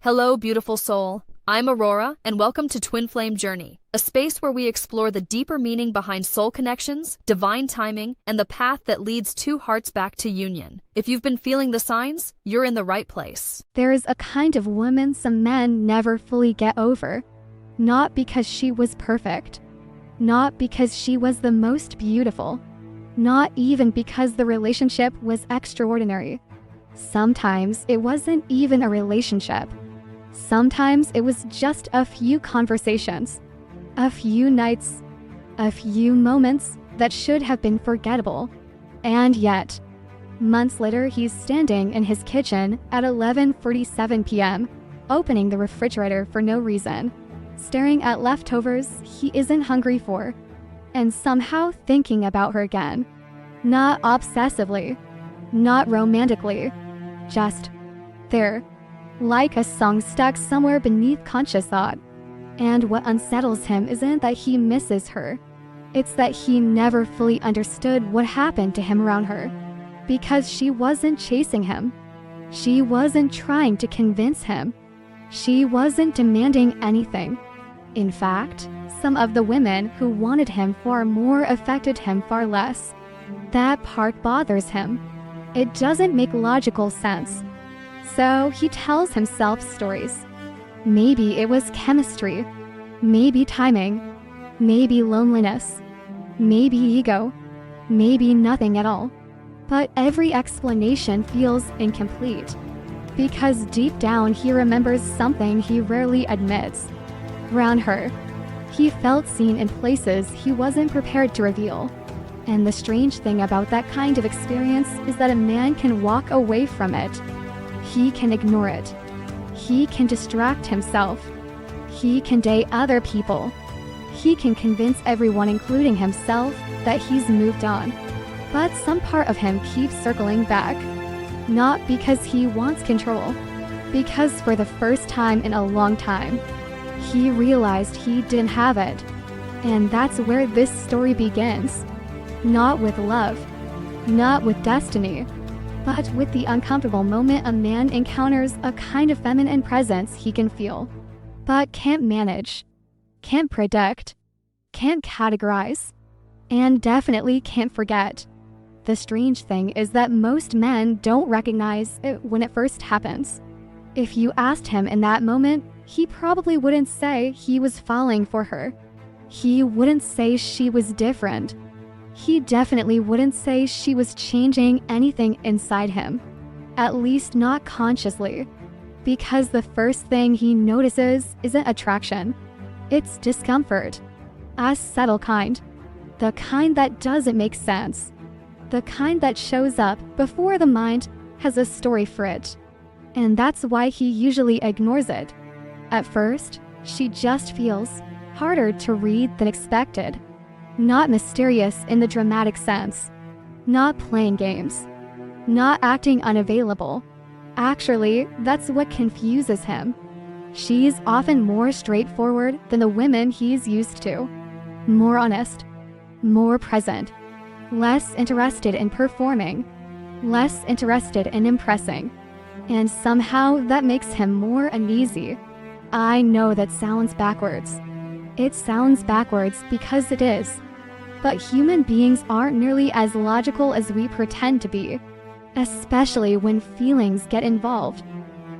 Hello, beautiful soul. I'm Aurora, and welcome to Twin Flame Journey, a space where we explore the deeper meaning behind soul connections, divine timing, and the path that leads two hearts back to union. If you've been feeling the signs, you're in the right place. There is a kind of woman some men never fully get over. Not because she was perfect. Not because she was the most beautiful. Not even because the relationship was extraordinary. Sometimes it wasn't even a relationship. Sometimes it was just a few conversations, a few nights, a few moments that should have been forgettable. And yet, months later, he's standing in his kitchen at 11:47 p.m., opening the refrigerator for no reason, staring at leftovers he isn't hungry for, and somehow thinking about her again. Not obsessively, not romantically, just there. Like a song stuck somewhere beneath conscious thought. And what unsettles him isn't that he misses her. It's that he never fully understood what happened to him around her. Because she wasn't chasing him. She wasn't trying to convince him. She wasn't demanding anything. In fact, some of the women who wanted him far more affected him far less. That part bothers him. It doesn't make logical sense. So he tells himself stories. Maybe it was chemistry, maybe timing, maybe loneliness, maybe ego, maybe nothing at all. But every explanation feels incomplete, because deep down he remembers something he rarely admits. Around her, he felt seen in places he wasn't prepared to reveal. And the strange thing about that kind of experience is that a man can walk away from it. He can ignore it. He can distract himself. He can date other people. He can convince everyone, including himself, that he's moved on. But some part of him keeps circling back. Not because he wants control, because for the first time in a long time, he realized he didn't have it. And that's where this story begins. Not with love, not with destiny, but with the uncomfortable moment a man encounters a kind of feminine presence he can feel, but can't manage, can't predict, can't categorize, and definitely can't forget. The strange thing is that most men don't recognize it when it first happens. If you asked him in that moment, he probably wouldn't say he was falling for her. He wouldn't say she was different. He definitely wouldn't say she was changing anything inside him, at least not consciously, because the first thing he notices isn't attraction, it's discomfort. A subtle kind, the kind that doesn't make sense, the kind that shows up before the mind has a story for it, and that's why he usually ignores it. At first, she just feels harder to read than expected. Not mysterious in the dramatic sense. Not playing games. Not acting unavailable. Actually, that's what confuses him. She's often more straightforward than the women he's used to. More honest. More present. Less interested in performing. Less interested in impressing. And somehow that makes him more uneasy. I know that sounds backwards. It sounds backwards because it is. But human beings aren't nearly as logical as we pretend to be, especially when feelings get involved,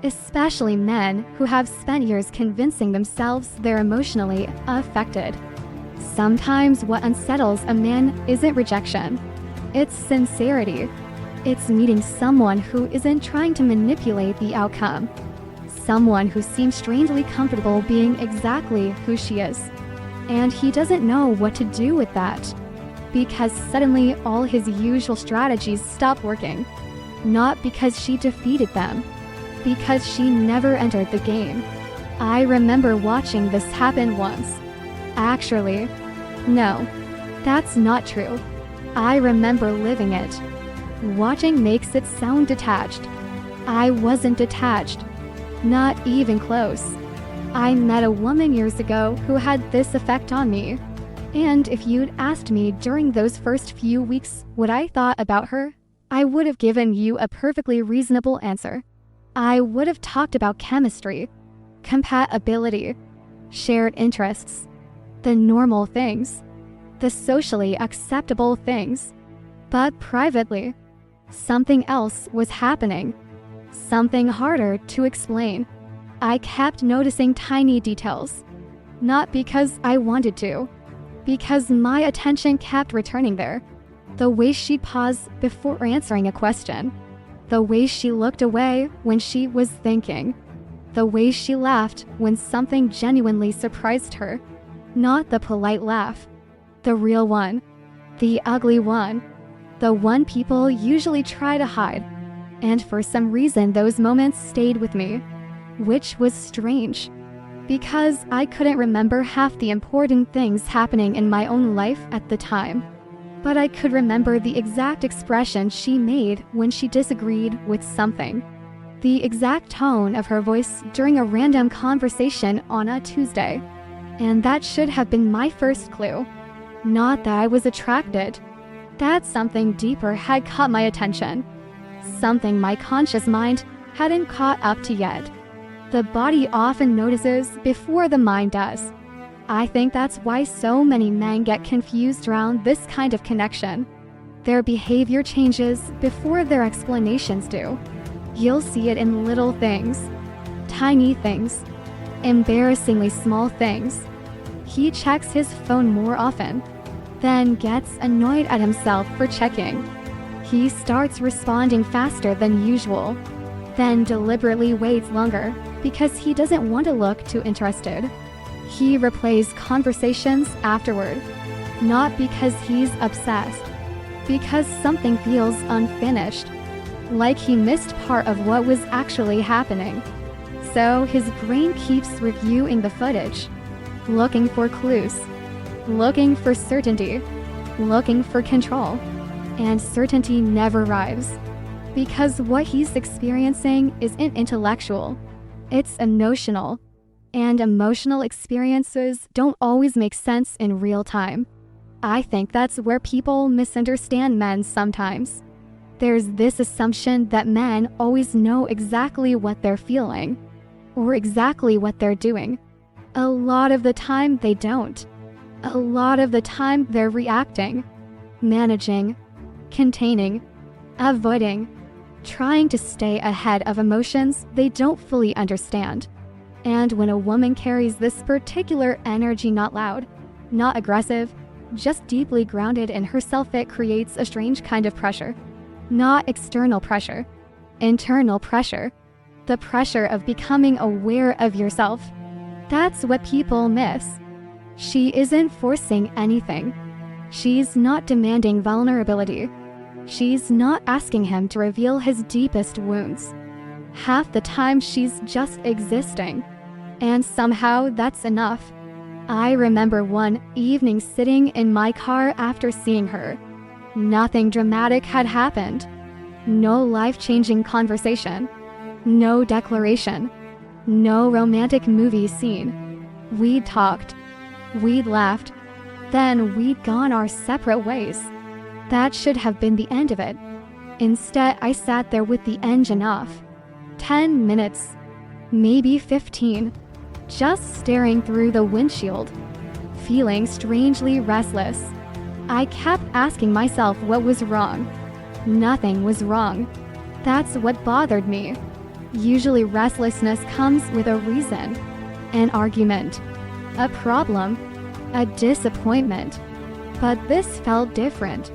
especially men who have spent years convincing themselves they're emotionally affected. Sometimes what unsettles a man isn't rejection, it's sincerity. It's meeting someone who isn't trying to manipulate the outcome, someone who seems strangely comfortable being exactly who she is. And he doesn't know what to do with that, because suddenly all his usual strategies stop working. Not because she defeated them, because she never entered the game. I remember watching this happen once. Actually, no, that's not true. I remember living it. Watching makes it sound detached. I wasn't detached, not even close. I met a woman years ago who had this effect on me. And if you'd asked me during those first few weeks what I thought about her, I would have given you a perfectly reasonable answer. I would have talked about chemistry, compatibility, shared interests, the normal things, the socially acceptable things. But privately, something else was happening, something harder to explain. I kept noticing tiny details, not because I wanted to, because my attention kept returning there. The way she'd pause before answering a question, the way she looked away when she was thinking, the way she laughed when something genuinely surprised her. Not the polite laugh, the real one, the ugly one, the one people usually try to hide. And for some reason, those moments stayed with me, which was strange, because I couldn't remember half the important things happening in my own life at the time. But I could remember the exact expression she made when she disagreed with something, the exact tone of her voice during a random conversation on a Tuesday. And that should have been my first clue. Not that I was attracted. That something deeper had caught my attention. Something my conscious mind hadn't caught up to yet. The body often notices before the mind does. I think that's why so many men get confused around this kind of connection. Their behavior changes before their explanations do. You'll see it in little things, tiny things, embarrassingly small things. He checks his phone more often, then gets annoyed at himself for checking. He starts responding faster than usual, then deliberately waits longer because he doesn't want to look too interested. He replays conversations afterward, not because he's obsessed, because something feels unfinished, like he missed part of what was actually happening. So his brain keeps reviewing the footage, looking for clues, looking for certainty, looking for control. And certainty never arrives, because what he's experiencing isn't intellectual, it's emotional. And emotional experiences don't always make sense in real time. I think that's where people misunderstand men sometimes. There's this assumption that men always know exactly what they're feeling, or exactly what they're doing. A lot of the time they don't. A lot of the time they're reacting, managing, containing, avoiding, trying to stay ahead of emotions they don't fully understand. And when a woman carries this particular energy, not loud, not aggressive, just deeply grounded in herself, it creates a strange kind of pressure. Not external pressure, internal pressure. The pressure of becoming aware of yourself. That's what people miss. She isn't forcing anything. She's not demanding vulnerability. She's not asking him to reveal his deepest wounds. Half the time she's just existing. And somehow that's enough. I remember one evening sitting in my car after seeing her. Nothing dramatic had happened. No life-changing conversation. No declaration. No romantic movie scene. We'd talked. We'd laughed. Then we'd gone our separate ways. That should have been the end of it. Instead, I sat there with the engine off. 10 minutes. Maybe 15. Just staring through the windshield. Feeling strangely restless. I kept asking myself what was wrong. Nothing was wrong. That's what bothered me. Usually restlessness comes with a reason. An argument. A problem. A disappointment. But this felt different.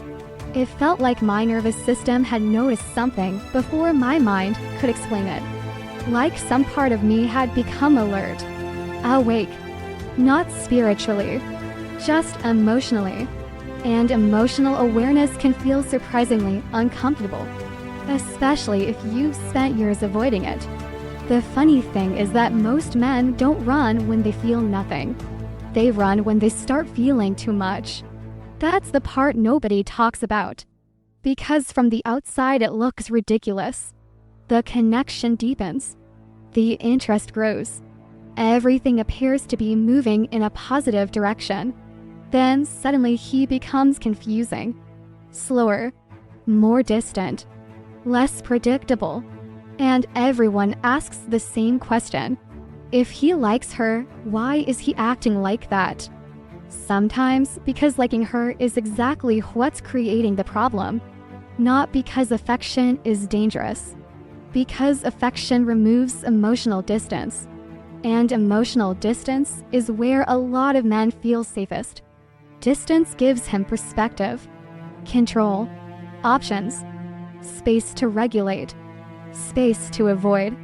It felt like my nervous system had noticed something before my mind could explain it. Like some part of me had become alert. Awake. Not spiritually. Just emotionally. And emotional awareness can feel surprisingly uncomfortable, especially if you've spent years avoiding it. The funny thing is that most men don't run when they feel nothing. They run when they start feeling too much. That's the part nobody talks about. Because from the outside it looks ridiculous. The connection deepens. The interest grows. Everything appears to be moving in a positive direction. Then suddenly he becomes confusing. Slower. More distant. Less predictable. And everyone asks the same question. If he likes her, why is he acting like that? Sometimes because liking her is exactly what's creating the problem. Not because affection is dangerous. Because affection removes emotional distance. And emotional distance is where a lot of men feel safest. Distance gives him perspective, control, options, space to regulate, space to avoid,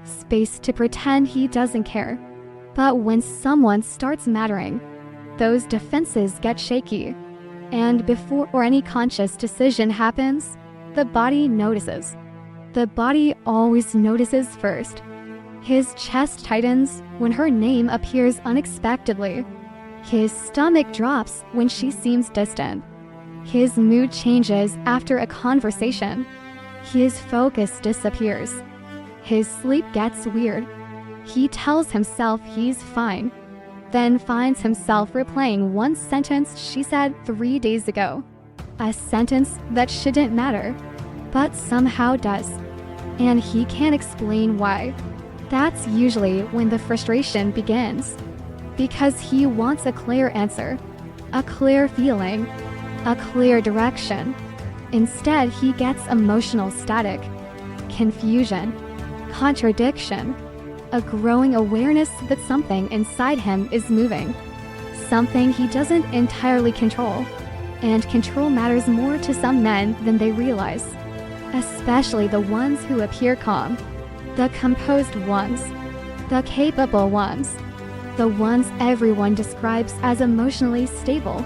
space to pretend he doesn't care. But when someone starts mattering, those defenses get shaky. And before any conscious decision happens, the body notices. The body always notices first. His chest tightens when her name appears unexpectedly. His stomach drops when she seems distant. His mood changes after a conversation. His focus disappears. His sleep gets weird. He tells himself he's fine, then finds himself replaying one sentence she said 3 days ago. A sentence that shouldn't matter, but somehow does. And he can't explain why. That's usually when the frustration begins. Because he wants a clear answer, a clear feeling, a clear direction. Instead, he gets emotional static, confusion, contradiction, a growing awareness that something inside him is moving, something he doesn't entirely control. And control matters more to some men than they realize, especially the ones who appear calm, the composed ones, the capable ones, the ones everyone describes as emotionally stable.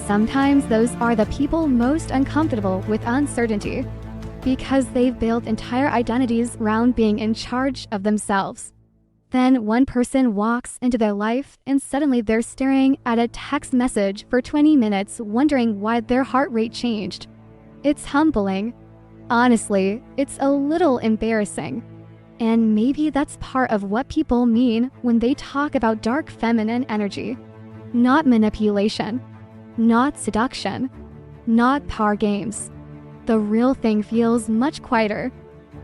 Sometimes those are the people most uncomfortable with uncertainty, because they've built entire identities around being in charge of themselves. Then one person walks into their life and suddenly they're staring at a text message for 20 minutes wondering why their heart rate changed. It's humbling. Honestly, it's a little embarrassing. And maybe that's part of what people mean when they talk about dark feminine energy. Not manipulation, not seduction, not power games. The real thing feels much quieter,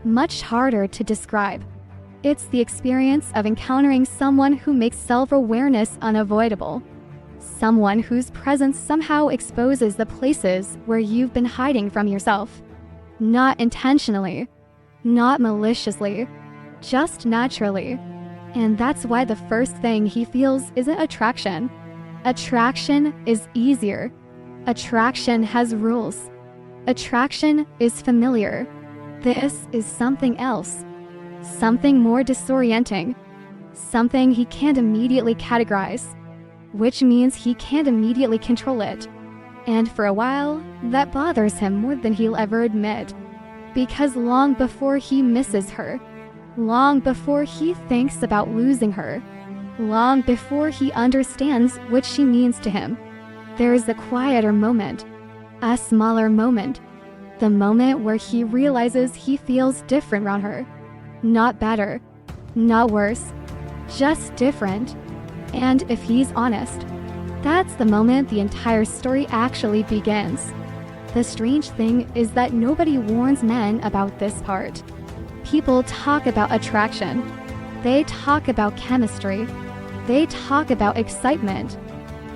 much harder to describe. It's the experience of encountering someone who makes self-awareness unavoidable. Someone whose presence somehow exposes the places where you've been hiding from yourself. Not intentionally, not maliciously, just naturally. And that's why the first thing he feels isn't attraction. Attraction is easier. Attraction has rules. Attraction is familiar. This is something else. Something more disorienting. Something he can't immediately categorize. Which means he can't immediately control it. And for a while, that bothers him more than he'll ever admit. Because long before he misses her, long before he thinks about losing her, long before he understands what she means to him, there's a quieter moment, a smaller moment, the moment where he realizes he feels different around her. Not better, not worse, just different. And if he's honest, that's the moment the entire story actually begins. The strange thing is that nobody warns men about this part. People talk about attraction. They talk about chemistry. They talk about excitement.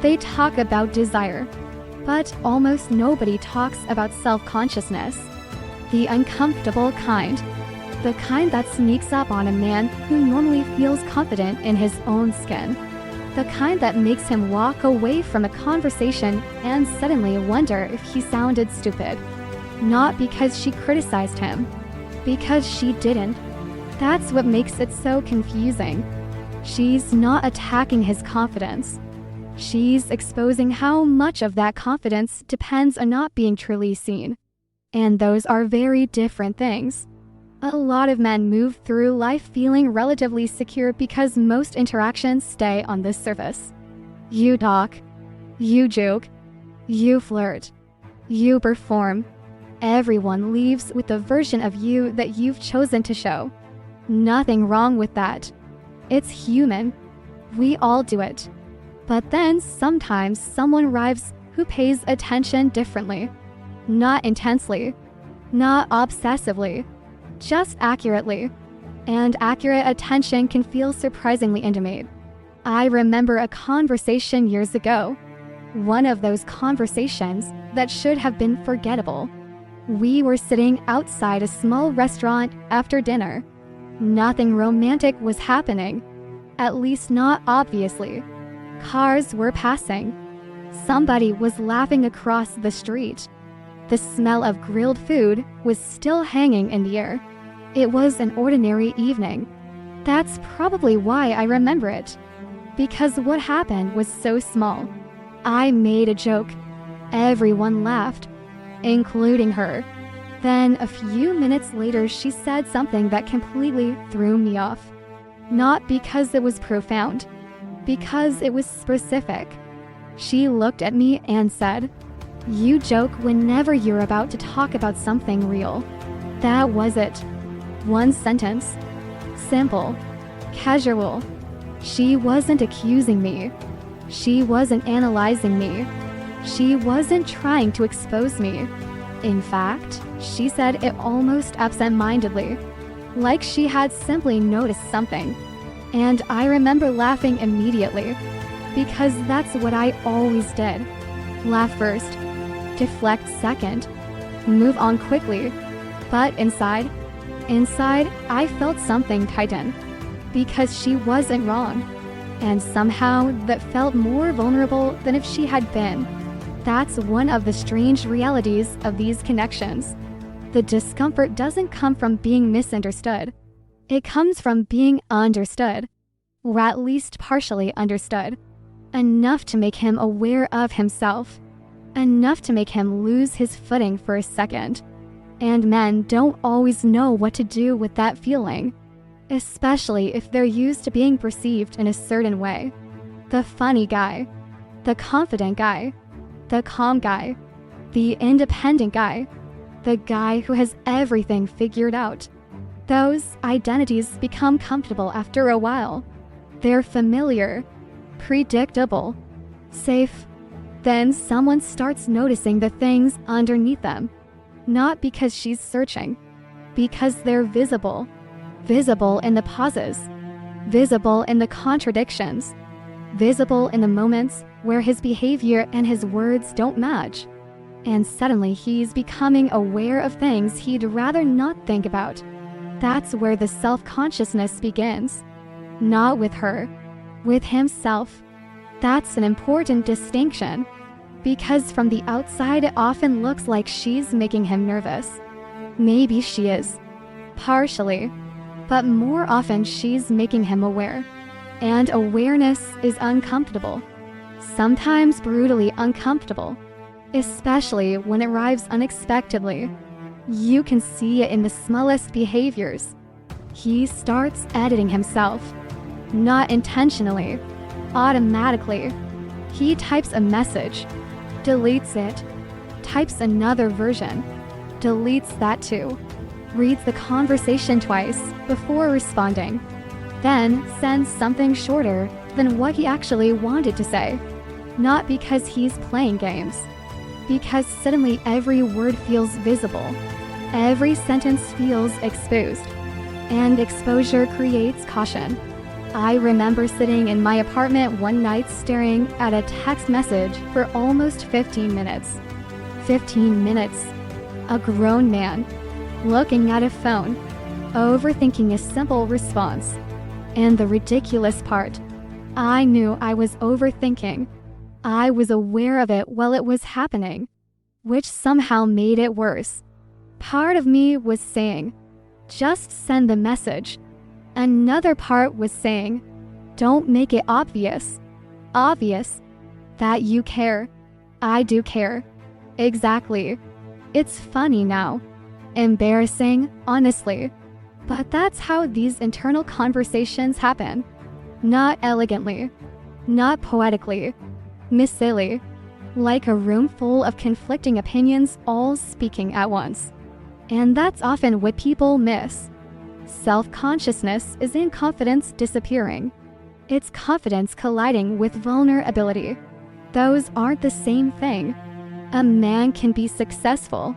They talk about desire. But almost nobody talks about self-consciousness. The uncomfortable kind. The kind that sneaks up on a man who normally feels confident in his own skin. The kind that makes him walk away from a conversation and suddenly wonder if he sounded stupid. Not because she criticized him, because she didn't. That's what makes it so confusing. She's not attacking his confidence. She's exposing how much of that confidence depends on not being truly seen. And those are very different things. A lot of men move through life feeling relatively secure because most interactions stay on this surface. You talk, you joke, you flirt, you perform. Everyone leaves with the version of you that you've chosen to show. Nothing wrong with that. It's human. We all do it. But then sometimes someone arrives who pays attention differently. Not intensely, not obsessively, just accurately. And accurate attention can feel surprisingly intimate. I remember a conversation years ago. One of those conversations that should have been forgettable. We were sitting outside a small restaurant after dinner. Nothing romantic was happening, at least not obviously. Cars were passing. Somebody was laughing across the street. The smell of grilled food was still hanging in the air. It was an ordinary evening. That's probably why I remember it. Because what happened was so small. I made a joke. Everyone laughed, including her. Then a few minutes later, she said something that completely threw me off. Not because it was profound, because it was specific. She looked at me and said, "You joke whenever you're about to talk about something real." That was it. One sentence. Simple. Casual. She wasn't accusing me. She wasn't analyzing me. She wasn't trying to expose me. In fact, she said it almost absent-mindedly, like she had simply noticed something. And I remember laughing immediately, because that's what I always did. Laugh first, deflect second, move on quickly. But inside, I felt something tighten, because she wasn't wrong. And somehow that felt more vulnerable than if she had been. That's one of the strange realities of these connections. The discomfort doesn't come from being misunderstood. It comes from being understood, or at least partially understood. Enough to make him aware of himself. Enough to make him lose his footing for a second. And men don't always know what to do with that feeling, especially if they're used to being perceived in a certain way. The funny guy, the confident guy, the calm guy, the independent guy, the guy who has everything figured out. Those identities become comfortable after a while. They're familiar, predictable, safe. Then someone starts noticing the things underneath them. Not because she's searching, because they're visible. Visible in the pauses, visible in the contradictions, visible in the moments where his behavior and his words don't match. And suddenly he's becoming aware of things he'd rather not think about. That's where the self-consciousness begins. Not with her, with himself. That's an important distinction, because from the outside it often looks like she's making him nervous. Maybe she is, partially, but more often she's making him aware. And awareness is uncomfortable, sometimes brutally uncomfortable, especially when it arrives unexpectedly. You can see it in the smallest behaviors. He starts editing himself, not intentionally, automatically. He types a message, deletes it, types another version, deletes that too, reads the conversation twice before responding, then sends something shorter than what he actually wanted to say. Not because he's playing games, because suddenly every word feels visible, every sentence feels exposed, and exposure creates caution. I remember sitting in my apartment one night staring at a text message for almost 15 minutes. 15 minutes. A grown man, looking at a phone, overthinking a simple response. And the ridiculous part, I knew I was overthinking. I was aware of it while it was happening, which somehow made it worse. Part of me was saying, just send the message. Another part was saying, don't make it obvious. Obvious. That you care. I do care. Exactly. It's funny now. Embarrassing, honestly. But that's how these internal conversations happen. Not elegantly. Not poetically. Missily. Like a room full of conflicting opinions all speaking at once. And that's often what people miss. Self-consciousness isn't confidence disappearing. It's confidence colliding with vulnerability. Those aren't the same thing. A man can be successful,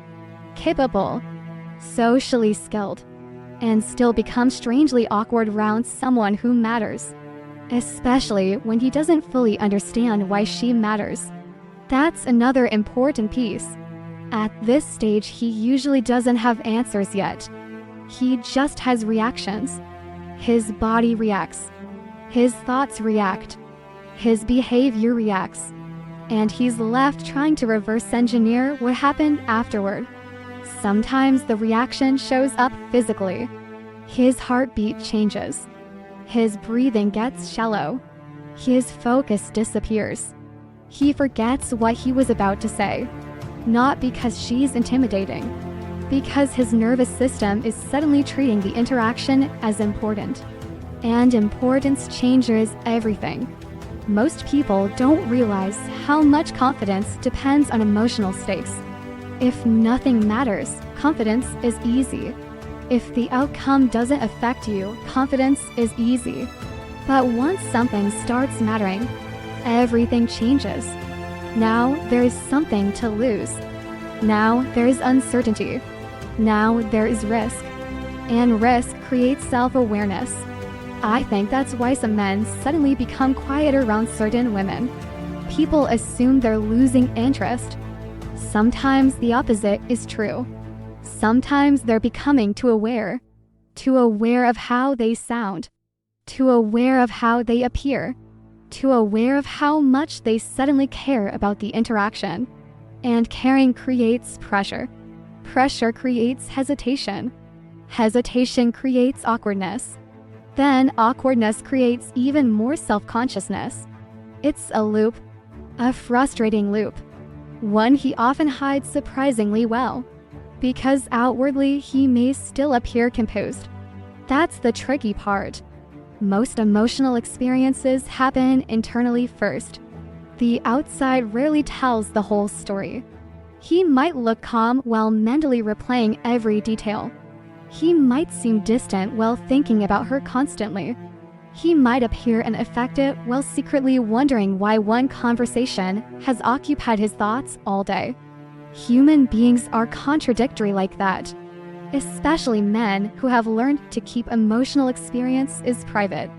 capable, socially skilled, and still become strangely awkward around someone who matters, especially when he doesn't fully understand why she matters. That's another important piece. At this stage, he usually doesn't have answers yet. He just has reactions. His body reacts. His thoughts react. His behavior reacts. And he's left trying to reverse engineer what happened afterward. Sometimes the reaction shows up physically. His heartbeat changes. His breathing gets shallow. His focus disappears. He forgets what he was about to say. Not because she's intimidating, because his nervous system is suddenly treating the interaction as important. And importance changes everything. Most people don't realize how much confidence depends on emotional stakes. If nothing matters, confidence is easy. If the outcome doesn't affect you, confidence is easy. But once something starts mattering, everything changes. Now there is something to lose. Now there is uncertainty. Now there is risk. And risk creates self-awareness. I think that's why some men suddenly become quieter around certain women. People assume they're losing interest. Sometimes the opposite is true. Sometimes they're becoming too aware of how they sound, too aware of how they appear, too aware of how much they suddenly care about the interaction. And caring creates pressure. Pressure creates hesitation. Hesitation creates awkwardness. Then awkwardness creates even more self-consciousness. It's a loop, a frustrating loop. One he often hides surprisingly well, because outwardly he may still appear composed. That's the tricky part. Most emotional experiences happen internally first. The outside rarely tells the whole story. He might look calm while mentally replaying every detail. He might seem distant while thinking about her constantly. He might appear ineffective while secretly wondering why one conversation has occupied his thoughts all day. Human beings are contradictory like that, especially men who have learned to keep emotional experiences private.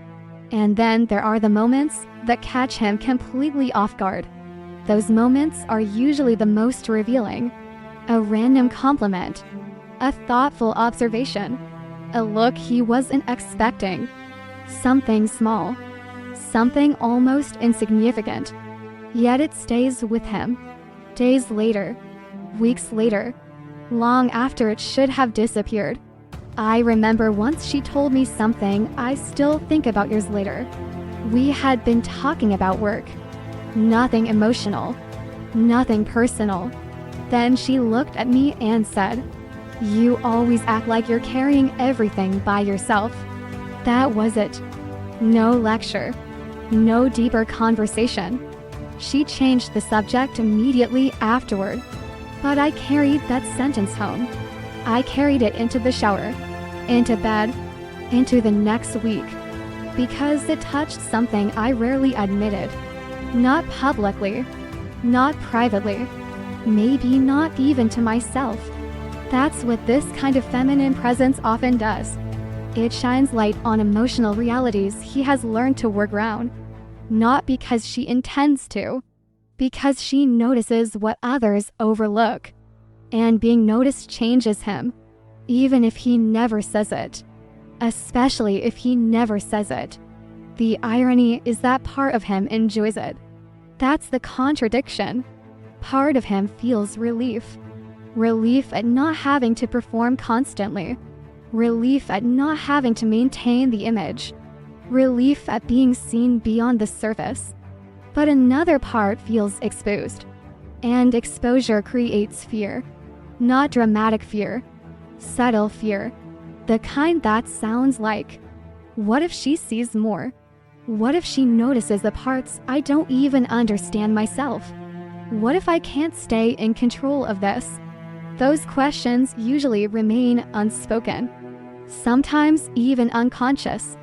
And then there are the moments that catch him completely off guard. Those moments are usually the most revealing. A random compliment, a thoughtful observation, a look he wasn't expecting. Something small, something almost insignificant, yet it stays with him. Days later, weeks later, long after it should have disappeared. I remember once she told me something I still think about years later. We had been talking about work. Nothing emotional, nothing personal. Then she looked at me and said, "You always act like you're carrying everything by yourself." That was it. No lecture, no deeper conversation. She changed the subject immediately afterward. But I carried that sentence home. I carried it into the shower, into bed, into the next week, because it touched something I rarely admitted. Not publicly, not privately, maybe not even to myself. That's what this kind of feminine presence often does. It shines light on emotional realities he has learned to work around. Not because she intends to, because she notices what others overlook. And being noticed changes him, even if he never says it. Especially if he never says it. The irony is that part of him enjoys it. That's the contradiction. Part of him feels relief. Relief at not having to perform constantly. Relief at not having to maintain the image. Relief at being seen beyond the surface. But another part feels exposed. And exposure creates fear. Not dramatic fear. Subtle fear. The kind that sounds like, what if she sees more? What if she notices the parts I don't even understand myself? What if I can't stay in control of this? Those questions usually remain unspoken. Sometimes even unconscious.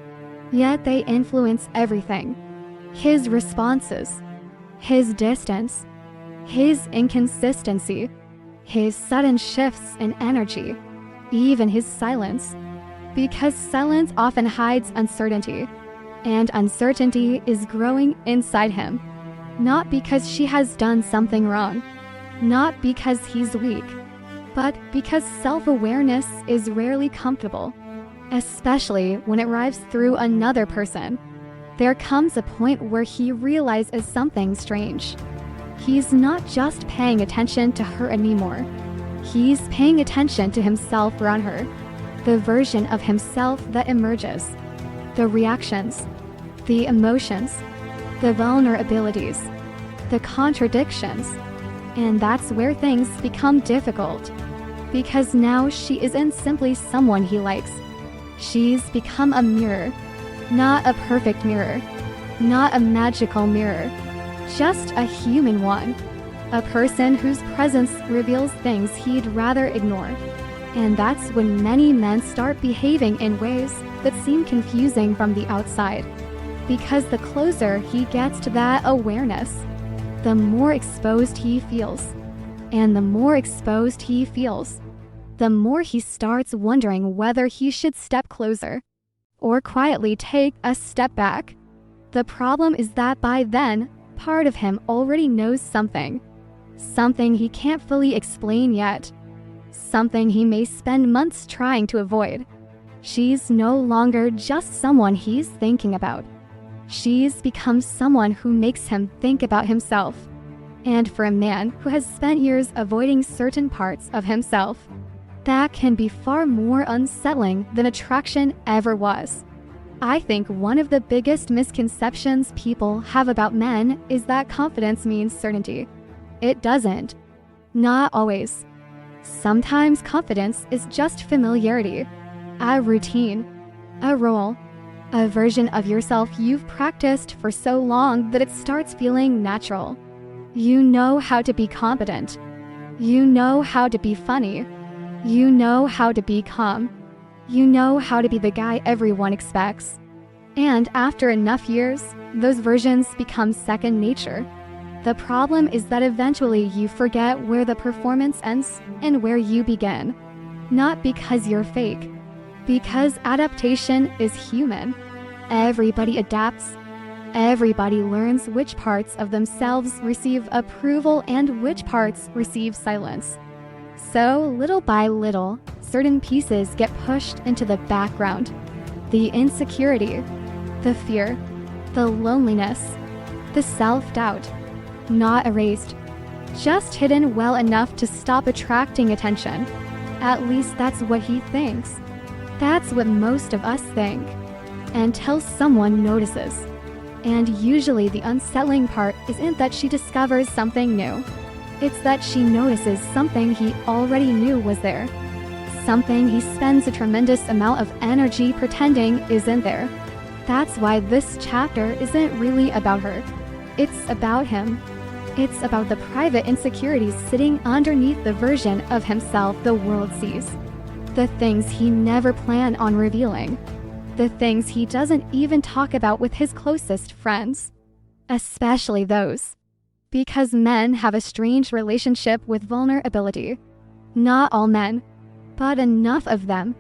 Yet they influence everything. His responses, his distance, his inconsistency, his sudden shifts in energy, even his silence. Because silence often hides uncertainty, and uncertainty is growing inside him. Not because she has done something wrong, not because he's weak, but because self-awareness is rarely comfortable, especially when it arrives through another person. There comes a point where he realizes something strange. He's not just paying attention to her anymore. He's paying attention to himself around her, the version of himself that emerges, the reactions, the emotions, the vulnerabilities, the contradictions. And that's where things become difficult. Because now she isn't simply someone he likes. She's become a mirror. Not a perfect mirror. Not a magical mirror. Just a human one. A person whose presence reveals things he'd rather ignore. And that's when many men start behaving in ways that seem confusing from the outside. Because the closer he gets to that awareness, the more exposed he feels. And the more exposed he feels, the more he starts wondering whether he should step closer or quietly take a step back. The problem is that by then, part of him already knows something. Something he can't fully explain yet. Something he may spend months trying to avoid. She's no longer just someone he's thinking about. She's become someone who makes him think about himself. And for a man who has spent years avoiding certain parts of himself, that can be far more unsettling than attraction ever was. I think one of the biggest misconceptions people have about men is that confidence means certainty. It doesn't. Not always. Sometimes confidence is just familiarity, a routine, a role, a version of yourself you've practiced for so long that it starts feeling natural. You know how to be competent. You know how to be funny. You know how to be calm. You know how to be the guy everyone expects. And after enough years, those versions become second nature. The problem is that eventually you forget where the performance ends and where you begin. Not because you're fake, because adaptation is human. Everybody adapts. Everybody learns which parts of themselves receive approval and which parts receive silence. So, little by little, certain pieces get pushed into the background. The insecurity, the fear, the loneliness, the self-doubt. Not erased, just hidden well enough to stop attracting attention. At least that's what he thinks. That's what most of us think. Until someone notices. And usually the unsettling part isn't that she discovers something new. It's that she notices something he already knew was there. Something he spends a tremendous amount of energy pretending isn't there. That's why this chapter isn't really about her. It's about him. It's about the private insecurities sitting underneath the version of himself the world sees. The things he never planned on revealing. The things he doesn't even talk about with his closest friends. Especially those. Because men have a strange relationship with vulnerability. Not all men, but enough of them.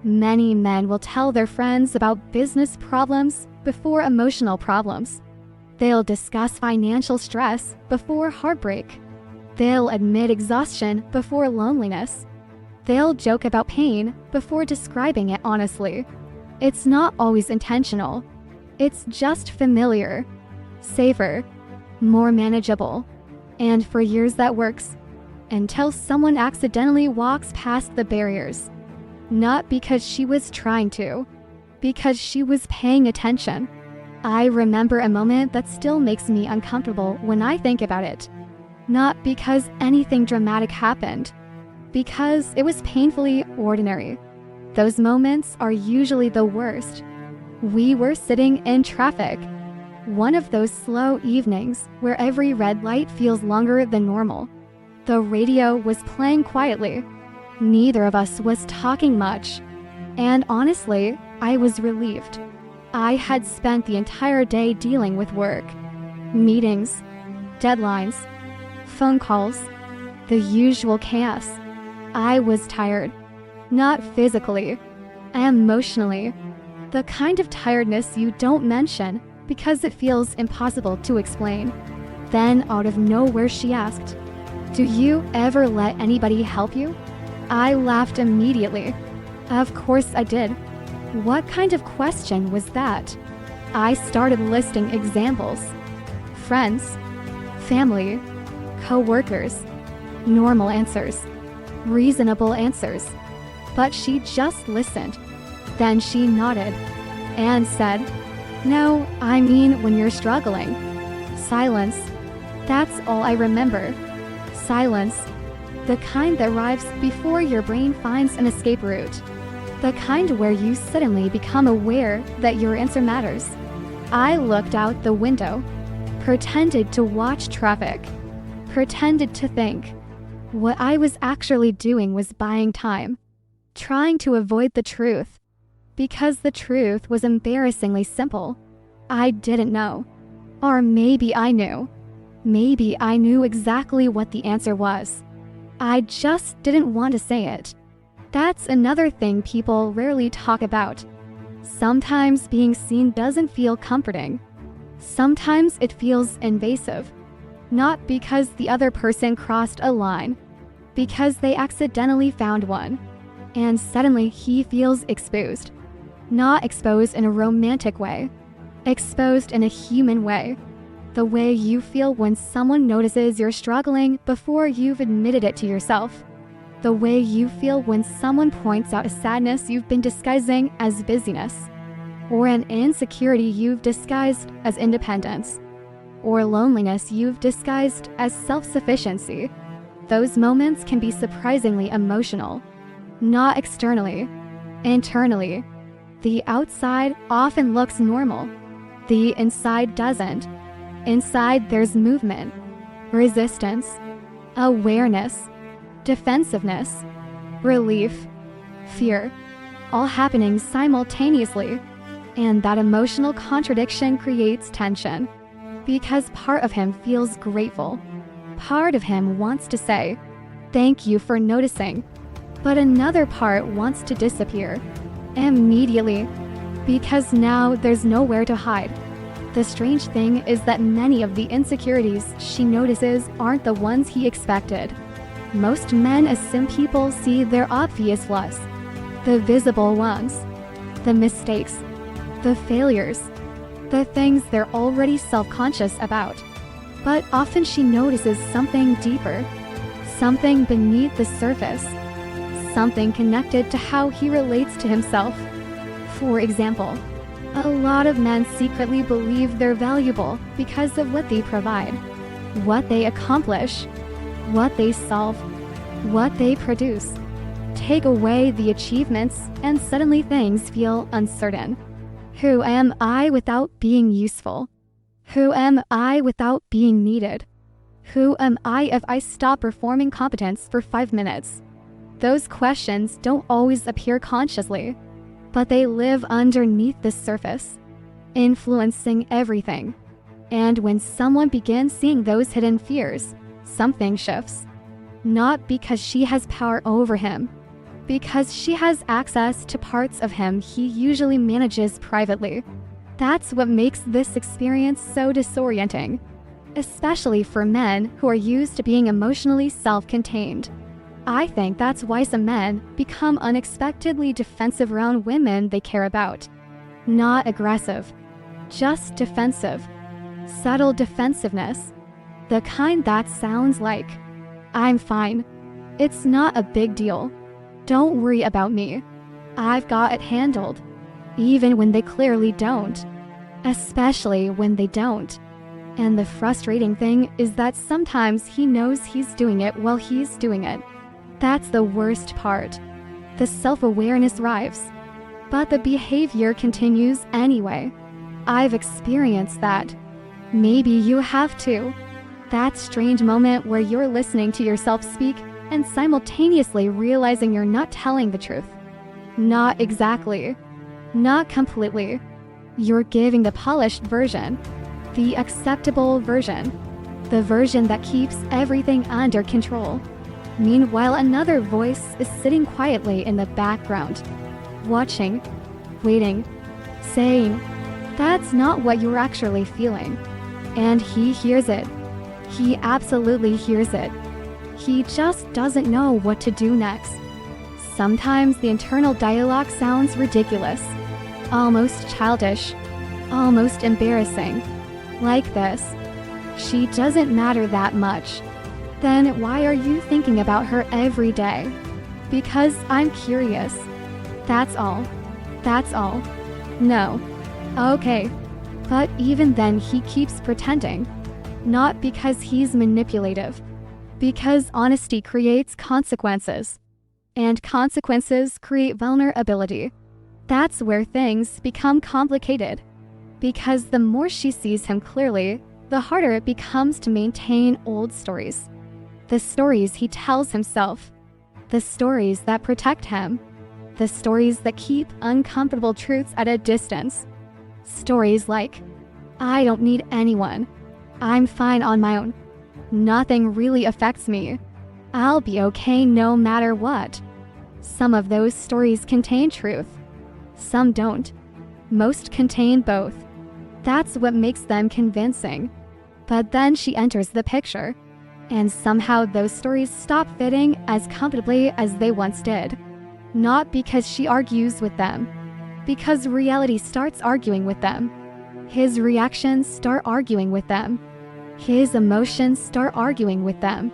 Many men will tell their friends about business problems before emotional problems. They'll discuss financial stress before heartbreak. They'll admit exhaustion before loneliness. They'll joke about pain before describing it honestly. It's not always intentional. It's just familiar, safer, more manageable. And for years that works, until someone accidentally walks past the barriers. Not because she was trying to, because she was paying attention. I remember a moment that still makes me uncomfortable when I think about it. Not because anything dramatic happened, because it was painfully ordinary. Those moments are usually the worst. We were sitting in traffic. One of those slow evenings where every red light feels longer than normal. The radio was playing quietly. Neither of us was talking much. And honestly, I was relieved. I had spent the entire day dealing with work, meetings, deadlines, phone calls, the usual chaos. I was tired. Not physically, Emotionally. The kind of tiredness you don't mention because it feels impossible to explain. Then out of nowhere she asked, "Do you ever let anybody help you?" I laughed immediately. Of course I did. What kind of question was that? I started listing examples. Friends, family, co-workers, normal answers, reasonable answers. But she just listened. Then she nodded and said, "No, I mean when you're struggling." Silence. That's all I remember. Silence. The kind that arrives before your brain finds an escape route. The kind where you suddenly become aware that your answer matters. I looked out the window, pretended to watch traffic, pretended to think. What I was actually doing was buying time, trying to avoid the truth, because the truth was embarrassingly simple. I didn't know. Or maybe I knew. Maybe I knew exactly what the answer was. I just didn't want to say it. That's another thing people rarely talk about. Sometimes being seen doesn't feel comforting. Sometimes it feels invasive. Not because the other person crossed a line, because they accidentally found one. And suddenly he feels exposed. Not exposed in a romantic way. Exposed in a human way. The way you feel when someone notices you're struggling before you've admitted it to yourself. The way you feel when someone points out a sadness you've been disguising as busyness, or an insecurity you've disguised as independence, or loneliness you've disguised as self-sufficiency. Those moments can be surprisingly emotional. Not externally, internally. The outside often looks normal. The inside doesn't. Inside there's movement, resistance, awareness, defensiveness, relief, fear, all happening simultaneously. And that emotional contradiction creates tension. Because part of him feels grateful. Part of him wants to say, "Thank you for noticing." But another part wants to disappear. Immediately. Because now there's nowhere to hide. The strange thing is that many of the insecurities she notices aren't the ones he expected. Most men assume people see their obvious flaws, the visible ones, the mistakes, the failures, the things they're already self-conscious about. But often she notices something deeper, something beneath the surface, something connected to how he relates to himself. For example, a lot of men secretly believe they're valuable because of what they provide, what they accomplish, what they solve, what they produce. Take away the achievements and suddenly things feel uncertain. Who am I without being useful? Who am I without being needed? Who am I if I stop performing competence for 5 minutes? Those questions don't always appear consciously, but they live underneath the surface, influencing everything. And when someone begins seeing those hidden fears, something shifts. Not because she has power over him, because she has access to parts of him he usually manages privately. That's what makes this experience so disorienting, especially for men who are used to being emotionally self-contained. I think that's why some men become unexpectedly defensive around women they care about. Not aggressive, just defensive. Subtle defensiveness. The kind that sounds like, "I'm fine. It's not a big deal. Don't worry about me. I've got it handled." Even when they clearly don't. Especially when they don't. And the frustrating thing is that sometimes he knows he's doing it while he's doing it. That's the worst part. The self-awareness arrives, but the behavior continues anyway. I've experienced that. Maybe you have too. That strange moment where you're listening to yourself speak and simultaneously realizing you're not telling the truth. Not exactly. Not completely. You're giving the polished version, the acceptable version, the version that keeps everything under control. Meanwhile, another voice is sitting quietly in the background, watching, waiting, saying, "That's not what you're actually feeling." And he hears it. He absolutely hears it. He just doesn't know what to do next. Sometimes the internal dialogue sounds ridiculous, almost childish, almost embarrassing. Like this: "She doesn't matter that much." "Then why are you thinking about her every day?" "Because I'm curious. That's all. That's all." "No." "Okay." But even then he keeps pretending. Not because he's manipulative. Because honesty creates consequences. And consequences create vulnerability. That's where things become complicated. Because the more she sees him clearly, the harder it becomes to maintain old stories. The stories he tells himself. The stories that protect him. The stories that keep uncomfortable truths at a distance. Stories like, "I don't need anyone. I'm fine on my own. Nothing really affects me. I'll be okay no matter what." Some of those stories contain truth. Some don't. Most contain both. That's what makes them convincing. But then she enters the picture, and somehow those stories stop fitting as comfortably as they once did. Not because she argues with them, because reality starts arguing with them. His reactions start arguing with them. His emotions start arguing with them.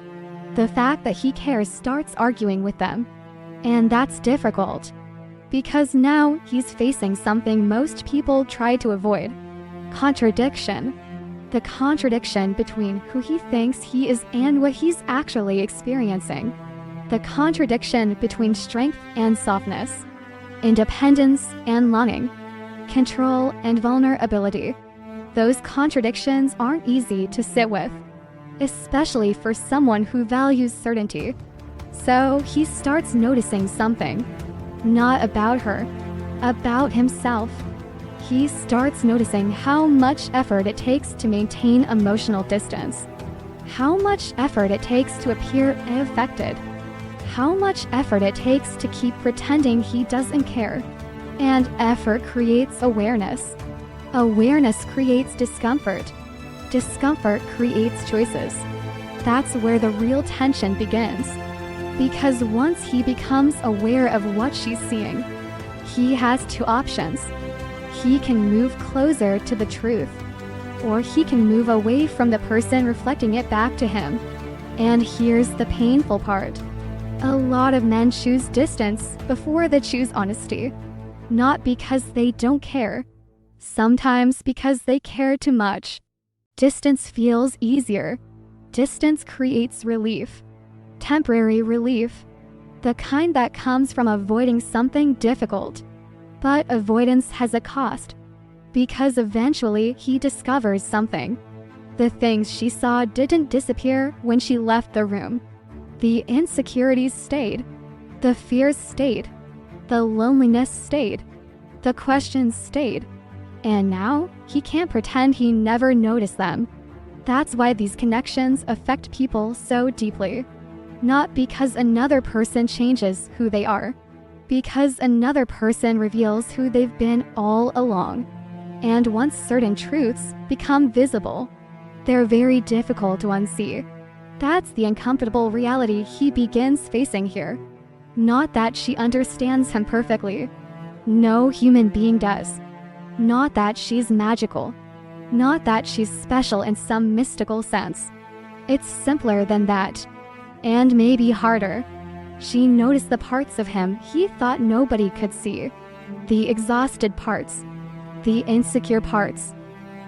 The fact that he cares starts arguing with them. And that's difficult, because now he's facing something most people try to avoid: contradiction. The contradiction between who he thinks he is and what he's actually experiencing. The contradiction between strength and softness, independence and longing, control and vulnerability. Those contradictions aren't easy to sit with, especially for someone who values certainty. So he starts noticing something, not about her, about himself. He starts noticing how much effort it takes to maintain emotional distance, how much effort it takes to appear unaffected, how much effort it takes to keep pretending he doesn't care. And effort creates awareness. Awareness creates discomfort. Discomfort creates choices. That's where the real tension begins. Because once he becomes aware of what she's seeing, he has two options. He can move closer to the truth, or he can move away from the person reflecting it back to him. And here's the painful part. A lot of men choose distance before they choose honesty. Not because they don't care. Sometimes because they care too much. Distance feels easier. Distance creates relief. Temporary relief. The kind that comes from avoiding something difficult. But avoidance has a cost. Because eventually he discovers something. The things she saw didn't disappear when she left the room. The insecurities stayed. The fears stayed. The loneliness stayed. The questions stayed. And now he can't pretend he never noticed them. That's why these connections affect people so deeply. Not because another person changes who they are. Because another person reveals who they've been all along. And once certain truths become visible, they're very difficult to unsee. That's the uncomfortable reality he begins facing here. Not that she understands him perfectly. No human being does. Not that she's magical. Not that she's special in some mystical sense. It's simpler than that. And maybe harder. She noticed the parts of him he thought nobody could see. The exhausted parts. The insecure parts.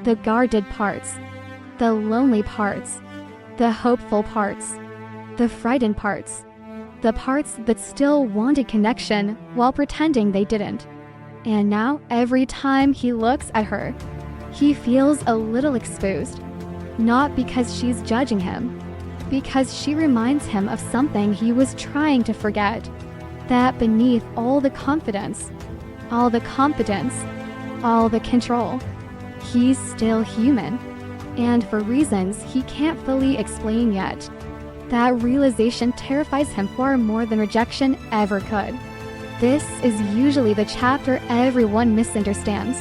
The guarded parts. The lonely parts. The hopeful parts. The frightened parts. The parts that still wanted connection while pretending they didn't. And now, every time he looks at her, he feels a little exposed. Not because she's judging him, because she reminds him of something he was trying to forget. That beneath all the confidence, all the competence, all the control, he's still human. And for reasons he can't fully explain yet. That realization terrifies him far more than rejection ever could. This is usually the chapter everyone misunderstands,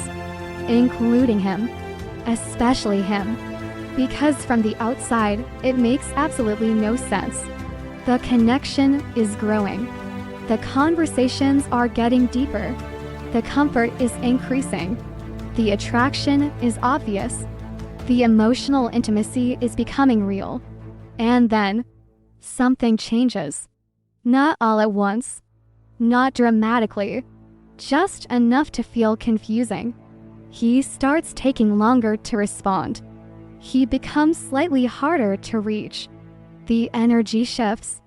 including him, especially him, because from the outside, it makes absolutely no sense. The connection is growing. The conversations are getting deeper. The comfort is increasing. The attraction is obvious. The emotional intimacy is becoming real. And then, something changes. Not all at once. Not dramatically. Just enough to feel confusing. He starts taking longer to respond. He becomes slightly harder to reach. The energy shifts.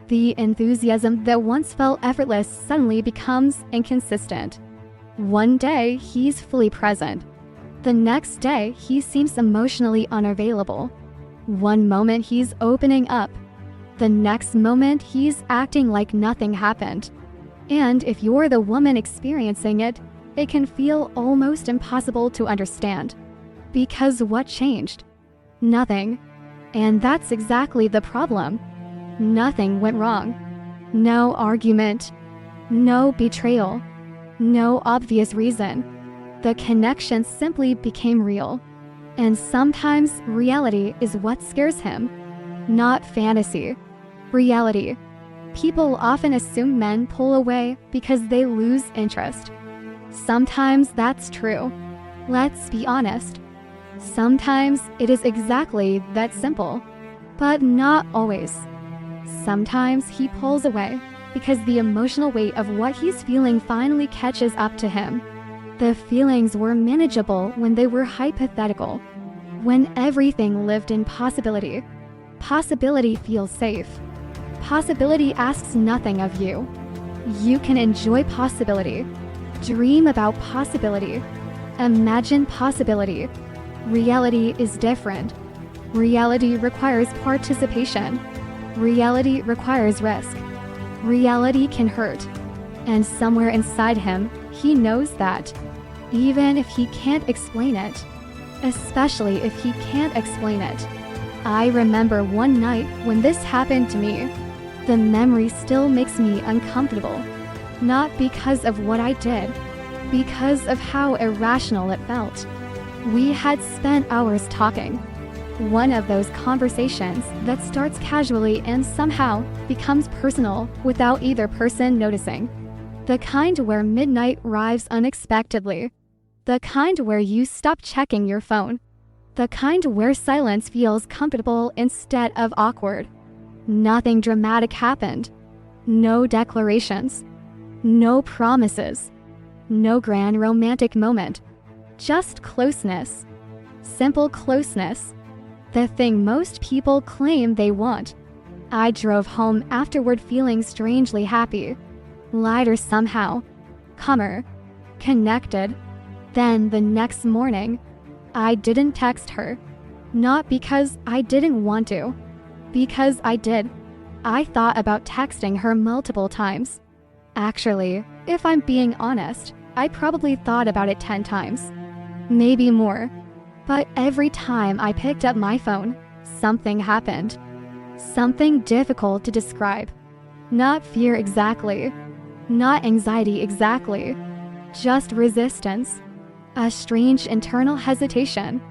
The enthusiasm that once felt effortless suddenly becomes inconsistent. One day, he's fully present. The next day, he seems emotionally unavailable. One moment, he's opening up. The next moment, he's acting like nothing happened. And if you're the woman experiencing it, it can feel almost impossible to understand. Because what changed? Nothing. And that's exactly the problem. Nothing went wrong. No argument. No betrayal. No obvious reason. The connection simply became real. And sometimes reality is what scares him. Not fantasy. Reality. People often assume men pull away because they lose interest. Sometimes that's true. Let's be honest. Sometimes it is exactly that simple. But not always. Sometimes he pulls away because the emotional weight of what he's feeling finally catches up to him. The feelings were manageable when they were hypothetical. When everything lived in possibility. Possibility feels safe. Possibility asks nothing of you. You can enjoy possibility. Dream about possibility. Imagine possibility. Reality is different. Reality requires participation. Reality requires risk. Reality can hurt. And somewhere inside him, he knows that. Even if he can't explain it. Especially if he can't explain it. I remember one night when this happened to me. The memory still makes me uncomfortable. Not because of what I did. Because of how irrational it felt. We had spent hours talking. One of those conversations that starts casually and somehow becomes personal without either person noticing. The kind where midnight arrives unexpectedly. The kind where you stop checking your phone. The kind where silence feels comfortable instead of awkward. Nothing dramatic happened. No declarations. No promises. No grand romantic moment. Just closeness. Simple closeness. The thing most people claim they want. I drove home afterward feeling strangely happy. Lighter somehow. Calmer. Connected. Then the next morning, I didn't text her. Not because I didn't want to. Because I did. I thought about texting her multiple times. Actually, if I'm being honest, I probably thought about it 10 times. Maybe more. But every time I picked up my phone, something happened. Something difficult to describe. Not fear exactly. Not anxiety exactly. Just resistance. A strange internal hesitation.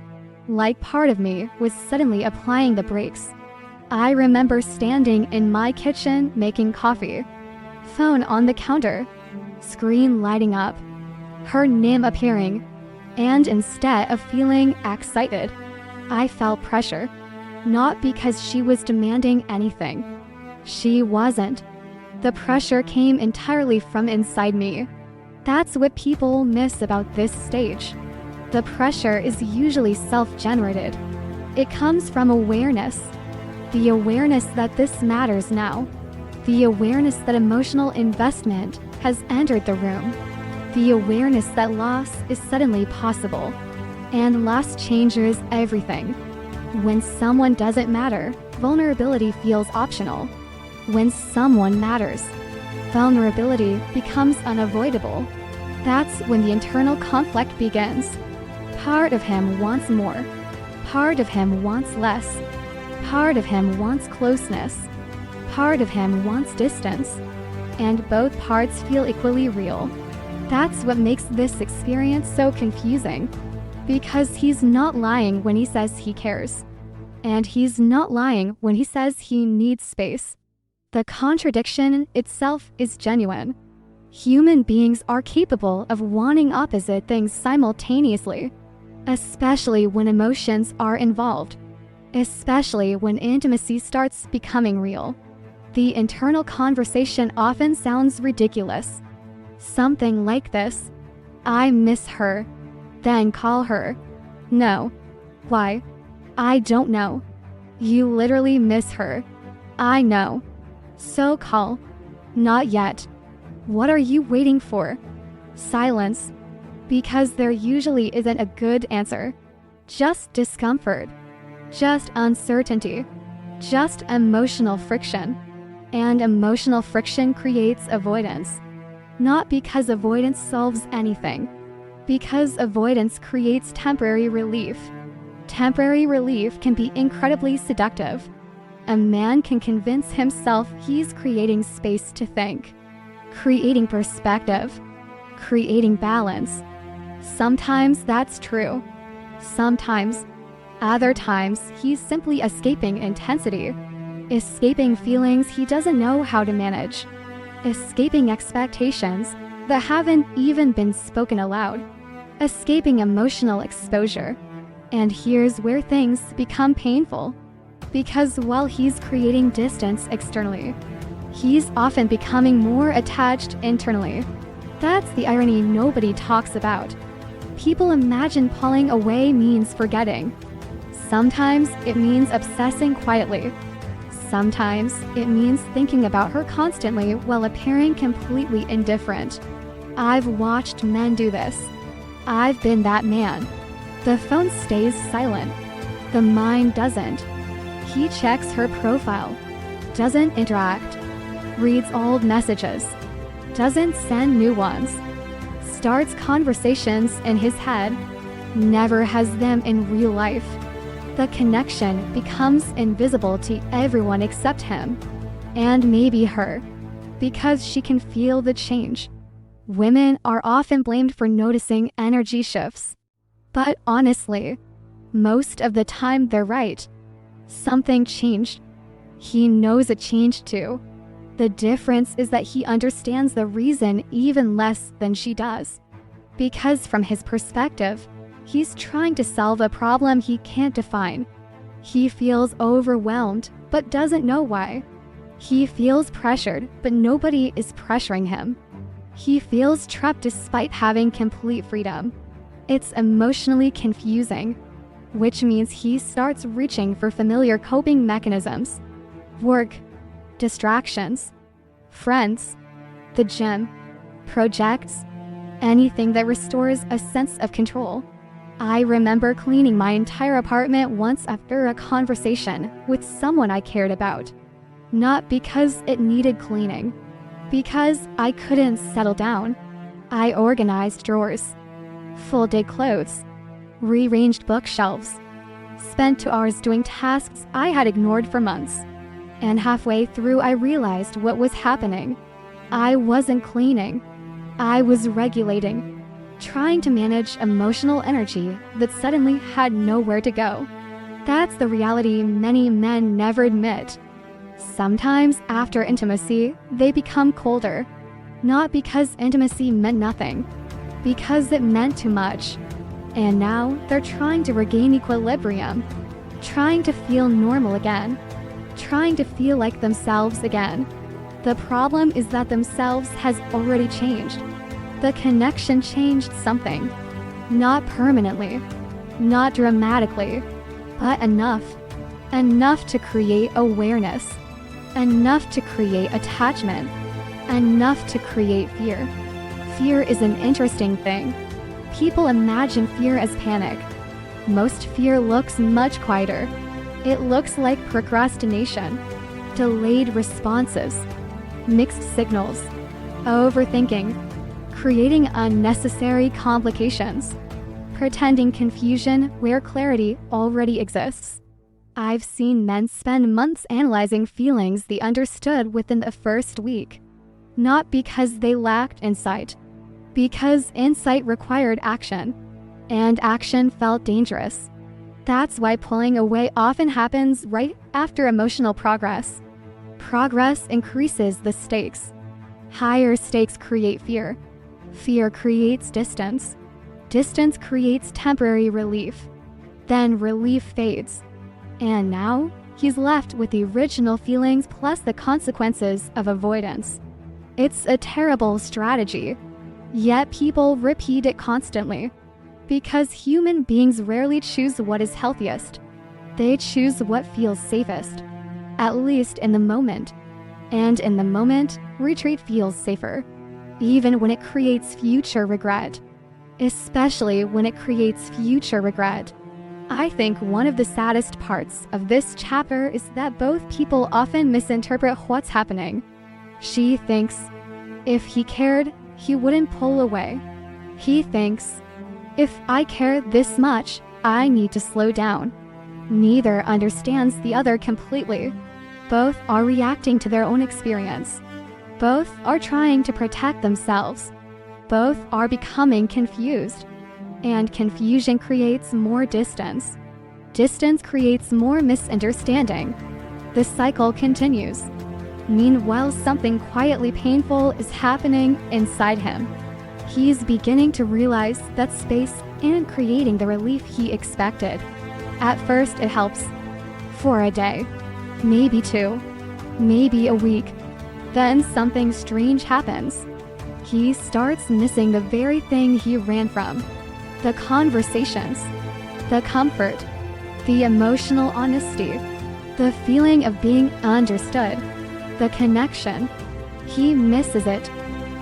Like part of me was suddenly applying the brakes. I remember standing in my kitchen making coffee. Phone on the counter. Screen lighting up. Her name appearing. And instead of feeling excited, I felt pressure. Not because she was demanding anything. She wasn't. The pressure came entirely from inside me. That's what people miss about this stage. The pressure is usually self-generated. It comes from awareness. The awareness that this matters now. The awareness that emotional investment has entered the room. The awareness that loss is suddenly possible. And loss changes everything. When someone doesn't matter, vulnerability feels optional. When someone matters, vulnerability becomes unavoidable. That's when the internal conflict begins. Part of him wants more. Part of him wants less. Part of him wants closeness. Part of him wants distance. and both parts feel equally real. That's what makes this experience so confusing. Because he's not lying when he says he cares. And he's not lying when he says he needs space. The contradiction itself is genuine. Human beings are capable of wanting opposite things simultaneously, especially when emotions are involved, especially when intimacy starts becoming real. The internal conversation often sounds ridiculous. Something like this: I miss her. Then call her. No. Why? I don't know. You literally miss her. I know. So call. Not yet. What are you waiting for? Silence. Because there usually isn't a good answer. Just discomfort. Just uncertainty. Just emotional friction. And emotional friction creates avoidance. Not because avoidance solves anything. Because avoidance creates temporary relief. Temporary relief can be incredibly seductive. A man can convince himself he's creating space to think, creating perspective, creating balance. Sometimes that's true. Sometimes. Other times, he's simply escaping intensity, escaping feelings he doesn't know how to manage, escaping expectations that haven't even been spoken aloud, escaping emotional exposure. And here's where things become painful. Because while he's creating distance externally, he's often becoming more attached internally. That's the irony nobody talks about. People imagine pulling away means forgetting. Sometimes it means obsessing quietly. Sometimes it means thinking about her constantly while appearing completely indifferent. I've watched men do this. I've been that man. The phone stays silent. The mind doesn't. He checks her profile, doesn't interact, reads old messages, doesn't send new ones, starts conversations in his head, never has them in real life. The connection becomes invisible to everyone except him, and maybe her, because she can feel the change. Women are often blamed for noticing energy shifts. But honestly, most of the time they're right. Something changed. He knows it changed too. The difference is that he understands the reason even less than she does. Because from his perspective, he's trying to solve a problem he can't define. He feels overwhelmed, but doesn't know why. He feels pressured, but nobody is pressuring him. He feels trapped despite having complete freedom. It's emotionally confusing, which means he starts reaching for familiar coping mechanisms. Work, distractions, friends, the gym, projects, anything that restores a sense of control. I remember cleaning my entire apartment once after a conversation with someone I cared about. Not because it needed cleaning, because I couldn't settle down. I organized drawers, folded clothes, rearranged bookshelves, spent 2 hours doing tasks I had ignored for months. And halfway through, I realized what was happening. I wasn't cleaning. I was regulating, trying to manage emotional energy that suddenly had nowhere to go. That's the reality many men never admit. Sometimes after intimacy, they become colder. Not because intimacy meant nothing, because it meant too much. And now they're trying to regain equilibrium, trying to feel normal again, trying to feel like themselves again. The problem is that themselves has already changed. The connection changed something. Not permanently, not dramatically, but enough. Enough to create awareness. Enough to create attachment. Enough to create fear. Fear is an interesting thing. People imagine fear as panic. Most fear looks much quieter. It looks like procrastination, delayed responses, mixed signals, overthinking, creating unnecessary complications, pretending confusion where clarity already exists. I've seen men spend months analyzing feelings they understood within the first week. Not because they lacked insight, because insight required action, and action felt dangerous. That's why pulling away often happens right after emotional progress. Progress increases the stakes. Higher stakes create fear. Fear creates distance. Distance creates temporary relief. Then relief fades. And now, he's left with the original feelings plus the consequences of avoidance. It's a terrible strategy. Yet people repeat it constantly. Because human beings rarely choose what is healthiest. They choose what feels safest. At least in the moment. And in the moment, retreat feels safer. Even when it creates future regret. Especially when it creates future regret. I think one of the saddest parts of this chapter is that both people often misinterpret what's happening. She thinks, if he cared, he wouldn't pull away. He thinks, if I care this much, I need to slow down. Neither understands the other completely. Both are reacting to their own experience. Both are trying to protect themselves. Both are becoming confused. And confusion creates more distance. Distance creates more misunderstanding. The cycle continues. Meanwhile, something quietly painful is happening inside him. He's beginning to realize that space isn't creating the relief he expected. At first, it helps. For a day. Maybe 2. Maybe a week. Then something strange happens. He starts missing the very thing he ran from. The conversations. The comfort. The emotional honesty. The feeling of being understood. The connection. He misses it.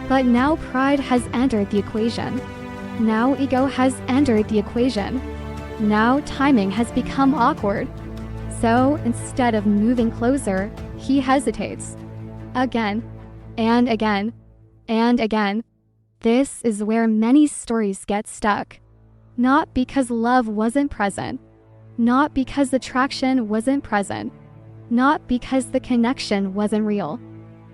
But now pride has entered the equation. Now ego has entered the equation. Now timing has become awkward. So instead of moving closer, he hesitates. Again, and again, and again. This is where many stories get stuck. Not because love wasn't present. Not because attraction wasn't present. Not because the connection wasn't real.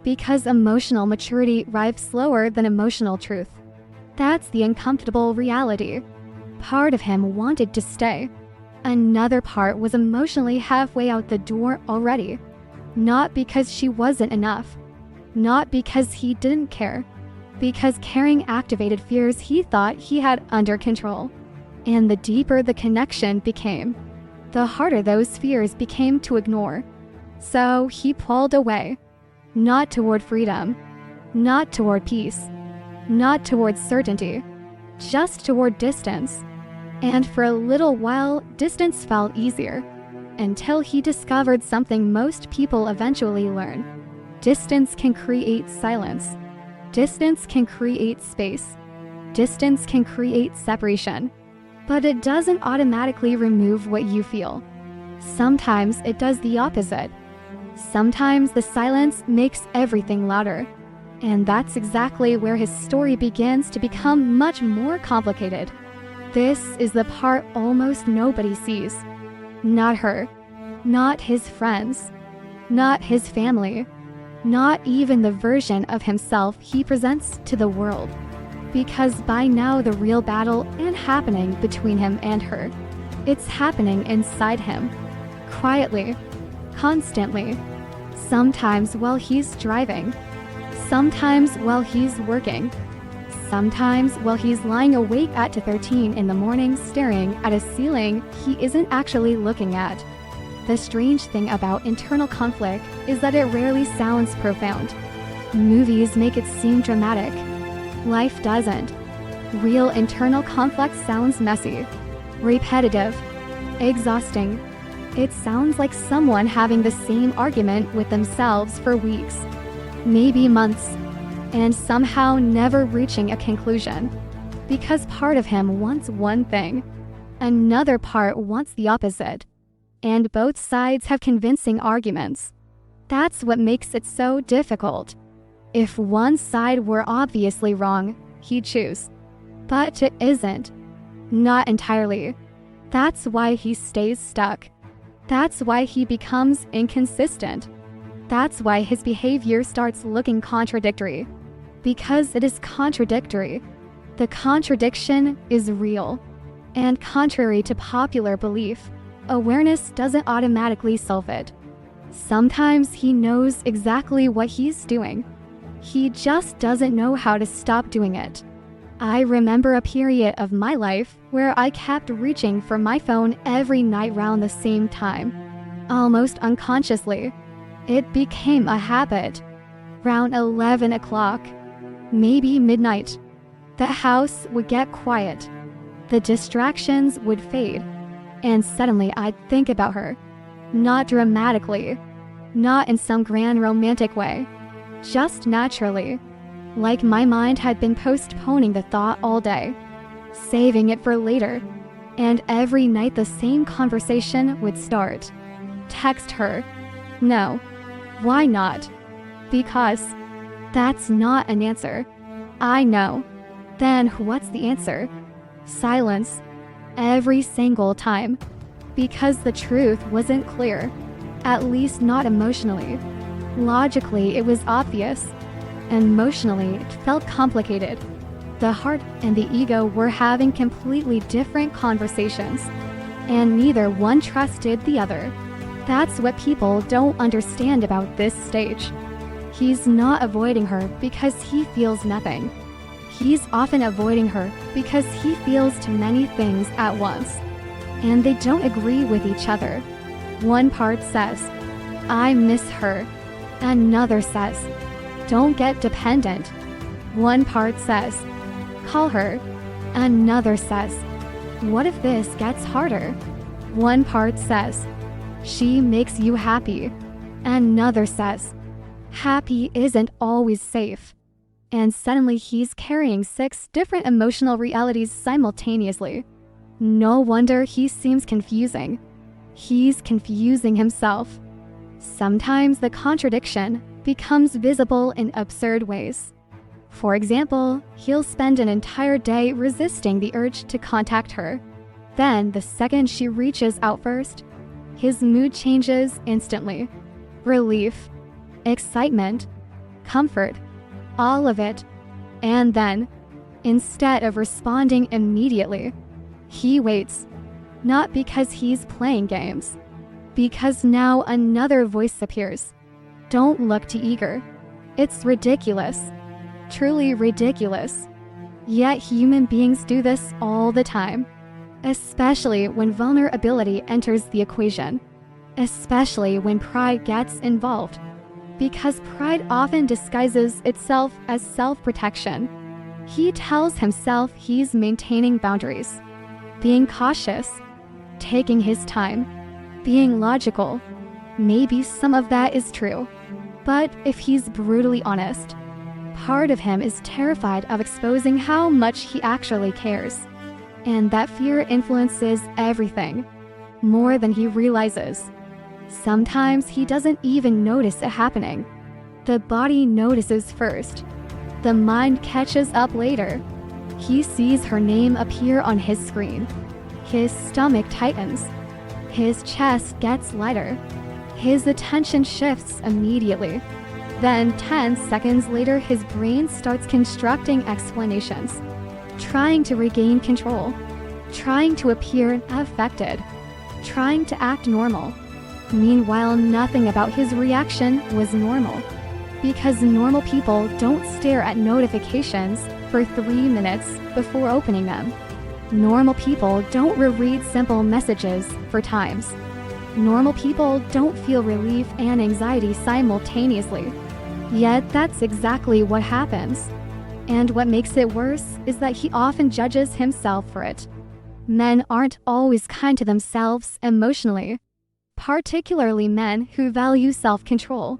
Because emotional maturity arrives slower than emotional truth. That's the uncomfortable reality. Part of him wanted to stay. Another part was emotionally halfway out the door already. Not because she wasn't enough. Not because he didn't care. Because caring activated fears he thought he had under control. And the deeper the connection became, the harder those fears became to ignore. So he pulled away. Not toward freedom. Not toward peace. Not toward certainty. Just toward distance. And for a little while, distance felt easier. Until he discovered something most people eventually learn. Distance can create silence. Distance can create space. Distance can create separation. But it doesn't automatically remove what you feel. Sometimes it does the opposite. Sometimes the silence makes everything louder. And that's exactly where his story begins to become much more complicated. This is the part almost nobody sees. Not her. Not his friends. Not his family. Not even the version of himself he presents to the world. Because by now the real battle isn't happening between him and her. It's happening inside him. Quietly. Constantly. Sometimes while he's driving. Sometimes while he's working. Sometimes while he's lying awake at 2:13 in the morning staring at a ceiling he isn't actually looking at. The strange thing about internal conflict is that it rarely sounds profound. Movies make it seem dramatic. Life doesn't. Real internal conflict sounds messy, repetitive, exhausting. It sounds like someone having the same argument with themselves for weeks, maybe months, and somehow never reaching a conclusion. Because part of him wants one thing, another part wants the opposite. And both sides have convincing arguments. That's what makes it so difficult. If one side were obviously wrong, he'd choose. But it isn't. Not entirely. That's why he stays stuck. That's why he becomes inconsistent. That's why his behavior starts looking contradictory. Because it is contradictory. The contradiction is real. And contrary to popular belief, awareness doesn't automatically solve it. Sometimes he knows exactly what he's doing. He just doesn't know how to stop doing it. I remember a period of my life where I kept reaching for my phone every night around the same time. Almost unconsciously. It became a habit. Round 11 o'clock, maybe midnight, the house would get quiet. The distractions would fade. And suddenly I'd think about her. Not dramatically. Not in some grand romantic way. Just naturally. Like my mind had been postponing the thought all day. Saving it for later. And every night the same conversation would start. Text her. No. Why not? Because. That's not an answer. I know. Then what's the answer? Silence. Every single time. Because the truth wasn't clear. At least not emotionally. Logically, it was obvious. Emotionally, it felt complicated. The heart and the ego were having completely different conversations. And neither one trusted the other. That's what people don't understand about this stage. He's not avoiding her because he feels nothing. He's often avoiding her because he feels too many things at once. And they don't agree with each other. One part says, I miss her. Another says, don't get dependent. One part says, call her. Another says, what if this gets harder? One part says, she makes you happy. Another says, happy isn't always safe. And suddenly he's carrying 6 different emotional realities simultaneously. No wonder he seems confusing. He's confusing himself. Sometimes the contradiction becomes visible in absurd ways. For example, he'll spend an entire day resisting the urge to contact her. Then, the second she reaches out first, his mood changes instantly. Relief, excitement, comfort, all of it. And then, instead of responding immediately, he waits. Not because he's playing games. Because now another voice appears. Don't look too eager. It's ridiculous. Truly ridiculous. Yet human beings do this all the time. Especially when vulnerability enters the equation. Especially when pride gets involved. Because pride often disguises itself as self-protection. He tells himself he's maintaining boundaries. Being cautious. Taking his time. Being logical. Maybe some of that is true. But if he's brutally honest, part of him is terrified of exposing how much he actually cares. And that fear influences everything, more than he realizes. Sometimes he doesn't even notice it happening. The body notices first. The mind catches up later. He sees her name appear on his screen. His stomach tightens. His chest gets lighter. His attention shifts immediately. Then 10 seconds later, his brain starts constructing explanations, trying to regain control, trying to appear affected, trying to act normal. Meanwhile, nothing about his reaction was normal, because normal people don't stare at notifications for 3 minutes before opening them. Normal people don't reread simple messages for times. Normal people don't feel relief and anxiety simultaneously. Yet that's exactly what happens. And what makes it worse is that he often judges himself for it. Men aren't always kind to themselves emotionally, particularly men who value self-control.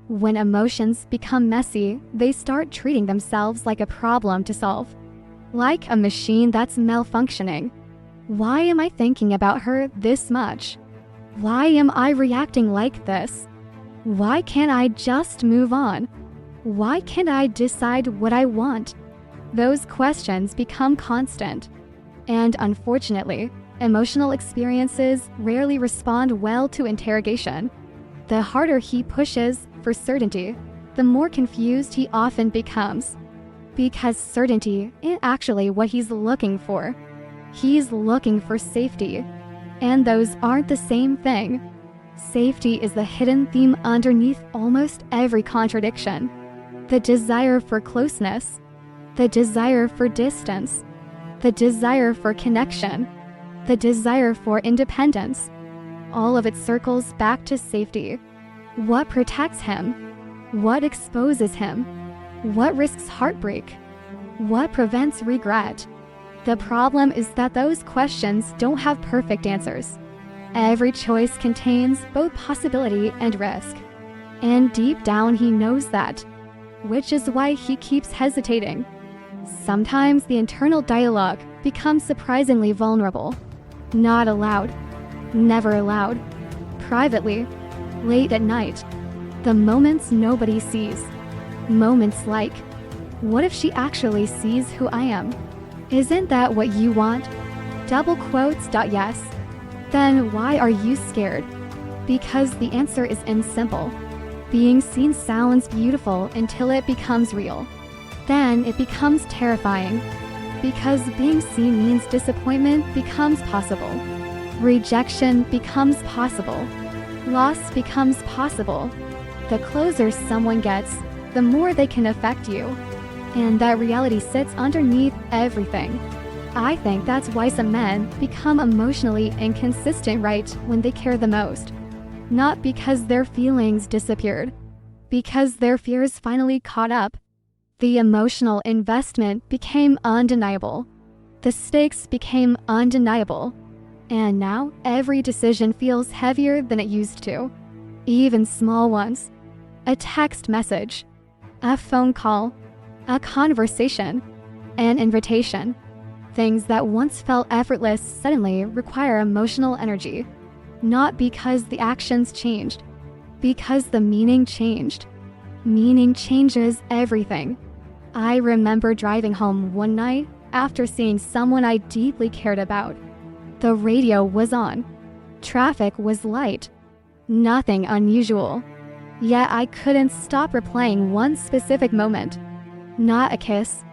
When emotions become messy, they start treating themselves like a problem to solve. Like a machine that's malfunctioning. Why am I thinking about her this much? Why am I reacting like this? Why can't I just move on? Why can't I decide what I want? Those questions become constant. And unfortunately, emotional experiences rarely respond well to interrogation. The harder he pushes for certainty, the more confused he often becomes. Because certainty isn't actually what he's looking for. He's looking for safety. And those aren't the same thing. Safety is the hidden theme underneath almost every contradiction. The desire for closeness, the desire for distance, the desire for connection, the desire for independence. All of it circles back to safety. What protects him? What exposes him? What risks heartbreak? What prevents regret? The problem is that those questions don't have perfect answers. Every choice contains both possibility and risk. And deep down he knows that, which is why he keeps hesitating. Sometimes the internal dialogue becomes surprisingly vulnerable. Not aloud. Never aloud. Privately. Late at night. The moments nobody sees. Moments like, what if she actually sees who I am? Isn't that what you want? Double quotes. Yes. Then why are you scared? Because the answer is simple. Being seen sounds beautiful until it becomes real. Then it becomes terrifying. Because being seen means disappointment becomes possible. Rejection becomes possible. Loss becomes possible. The closer someone gets, the more they can affect you. And that reality sits underneath everything. I think that's why some men become emotionally inconsistent right when they care the most. Not because their feelings disappeared, because their fears finally caught up. The emotional investment became undeniable. The stakes became undeniable. And now every decision feels heavier than it used to. Even small ones. A text message, a phone call, a conversation, an invitation. Things that once felt effortless suddenly require emotional energy. Not because the actions changed, because the meaning changed. Meaning changes everything. I remember driving home one night after seeing someone I deeply cared about. The radio was on. Traffic was light. Nothing unusual. Yet I couldn't stop replaying one specific moment. Not a kiss.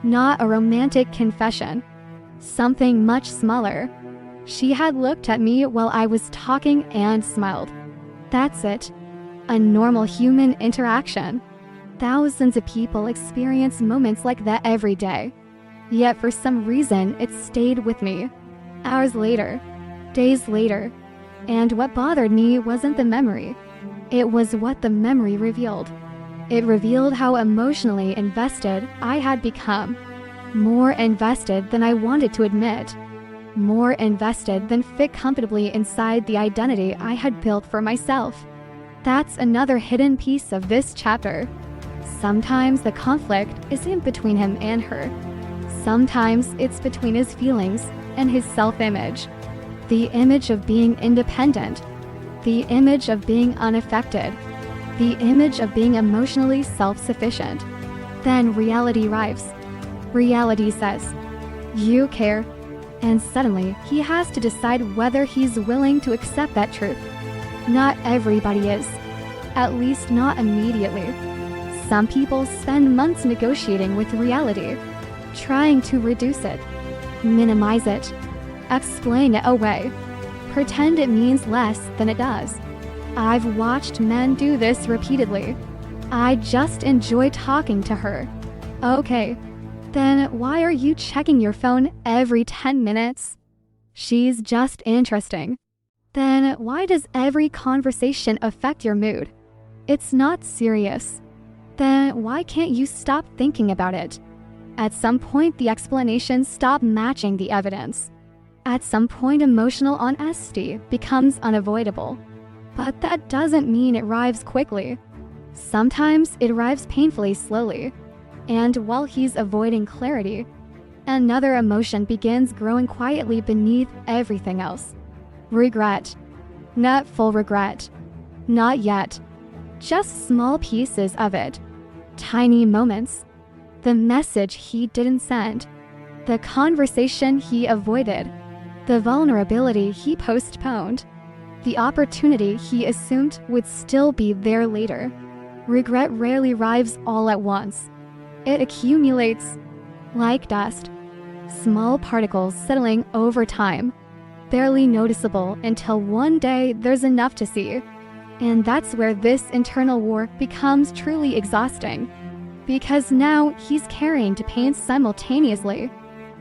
Not a romantic confession. Something much smaller. She had looked at me while I was talking and smiled. That's it. A normal human interaction. Thousands of people experience moments like that every day. Yet for some reason it stayed with me. Hours later. Days later. And what bothered me wasn't the memory. It was what the memory revealed. It revealed how emotionally invested I had become. More invested than I wanted to admit. More invested than fit comfortably inside the identity I had built for myself. That's another hidden piece of this chapter. Sometimes the conflict isn't between him and her. Sometimes it's between his feelings and his self-image. The image of being independent. The image of being unaffected. The image of being emotionally self-sufficient. Then reality arrives. Reality says, you care. And suddenly, he has to decide whether he's willing to accept that truth. Not everybody is. At least not immediately. Some people spend months negotiating with reality, trying to reduce it, minimize it, explain it away, pretend it means less than it does. I've watched men do this repeatedly. I just enjoy talking to her. Okay, then why are you checking your phone every 10 minutes? She's just interesting. Then why does every conversation affect your mood? It's not serious. Then why can't you stop thinking about it? At some point, the explanations stop matching the evidence. At some point, emotional honesty becomes unavoidable. But that doesn't mean it arrives quickly. Sometimes it arrives painfully slowly. And while he's avoiding clarity, another emotion begins growing quietly beneath everything else. Regret. Not full regret. Not yet. Just small pieces of it. Tiny moments. The message he didn't send. The conversation he avoided. The vulnerability he postponed. The opportunity he assumed would still be there later. Regret rarely arrives all at once. It accumulates like dust, small particles settling over time, barely noticeable until one day there's enough to see. And that's where this internal war becomes truly exhausting. Because now he's carrying two pains simultaneously.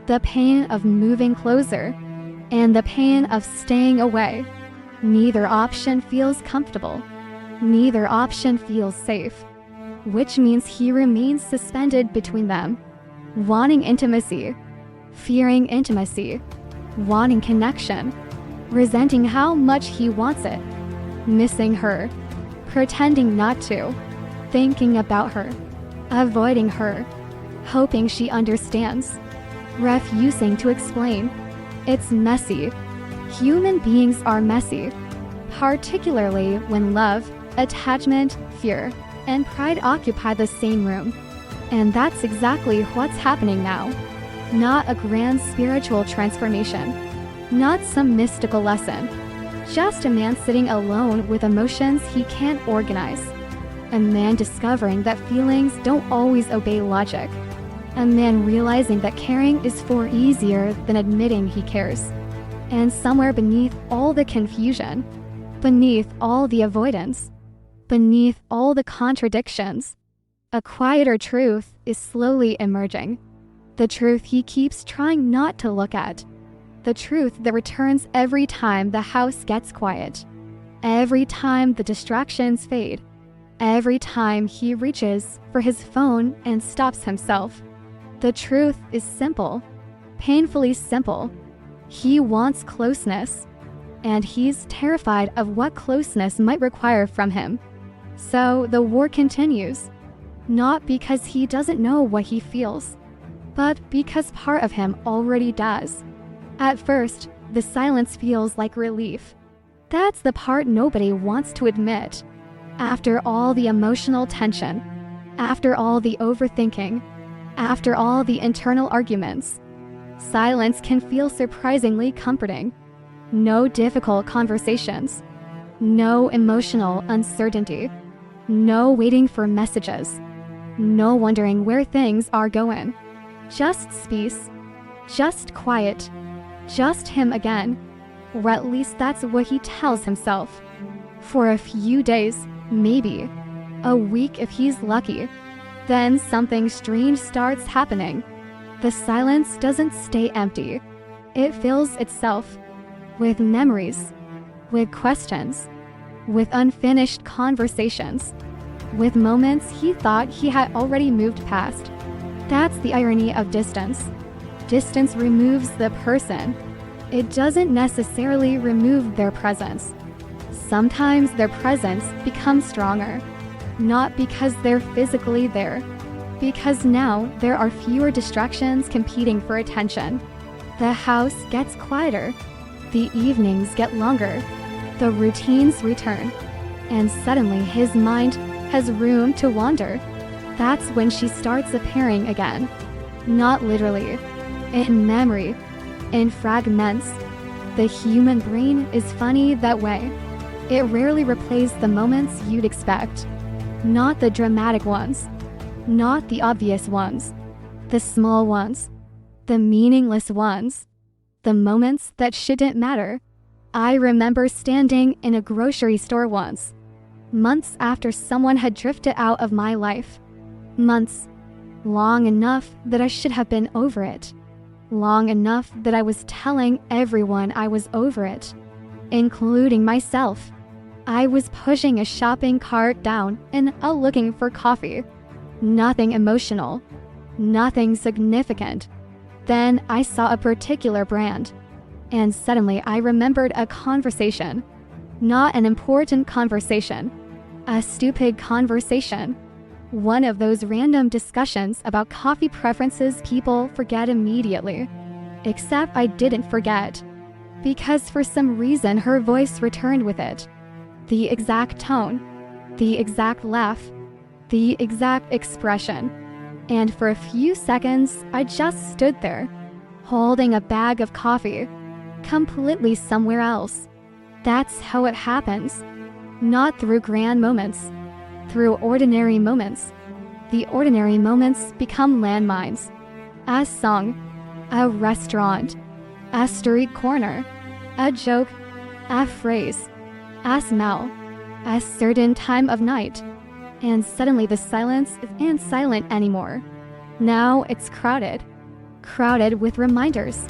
The pain of moving closer and the pain of staying away. Neither option feels comfortable. Neither option feels safe. Which means he remains suspended between them. Wanting intimacy, fearing intimacy, wanting connection, resenting how much he wants it, missing her, pretending not to, thinking about her, avoiding her, hoping she understands, refusing to explain. It's messy. Human beings are messy, particularly when love, attachment, fear, and pride occupy the same room. And that's exactly what's happening now. Not a grand spiritual transformation, not some mystical lesson, just a man sitting alone with emotions he can't organize. A man discovering that feelings don't always obey logic. A man realizing that caring is far easier than admitting he cares. And somewhere beneath all the confusion, beneath all the avoidance, beneath all the contradictions, a quieter truth is slowly emerging. The truth he keeps trying not to look at. The truth that returns every time the house gets quiet. Every time the distractions fade. Every time he reaches for his phone and stops himself. The truth is simple, painfully simple. He wants closeness, and he's terrified of what closeness might require from him. So the war continues, not because he doesn't know what he feels, but because part of him already does. At first, the silence feels like relief. That's the part nobody wants to admit. After all the emotional tension, after all the overthinking, after all the internal arguments, silence can feel surprisingly comforting. No difficult conversations, no emotional uncertainty, no waiting for messages, no wondering where things are going. Just space, just quiet, just him again, or at least that's what he tells himself. For a few days, maybe a week if he's lucky. Then something strange starts happening. The silence doesn't stay empty. It fills itself with memories, with questions, with unfinished conversations, with moments he thought he had already moved past. That's the irony of distance. Distance removes the person. It doesn't necessarily remove their presence. Sometimes their presence becomes stronger, not because they're physically there, because now there are fewer distractions competing for attention. The house gets quieter, the evenings get longer, the routines return, and suddenly his mind has room to wander. That's when she starts appearing again. Not literally, in memory, in fragments. The human brain is funny that way. It rarely replays the moments you'd expect. Not the dramatic ones, not the obvious ones, the small ones, the meaningless ones, the moments that shouldn't matter. I remember standing in a grocery store once, months after someone had drifted out of my life. Months, long enough that I should have been over it. Long enough that I was telling everyone I was over it, including myself. I was pushing a shopping cart down and looking for coffee. Nothing emotional, nothing significant. Then I saw a particular brand, and suddenly I remembered a conversation. Not an important conversation, a stupid conversation. One of those random discussions about coffee preferences people forget immediately. Except I didn't forget, because for some reason her voice returned with it. The exact tone, the exact laugh, the exact expression. And for a few seconds, I just stood there, holding a bag of coffee, completely somewhere else. That's how it happens. Not through grand moments, through ordinary moments. The ordinary moments become landmines. A song, a restaurant, a street corner, a joke, a phrase, a smell, a certain time of night. And suddenly the silence isn't silent anymore. Now it's crowded. Crowded with reminders.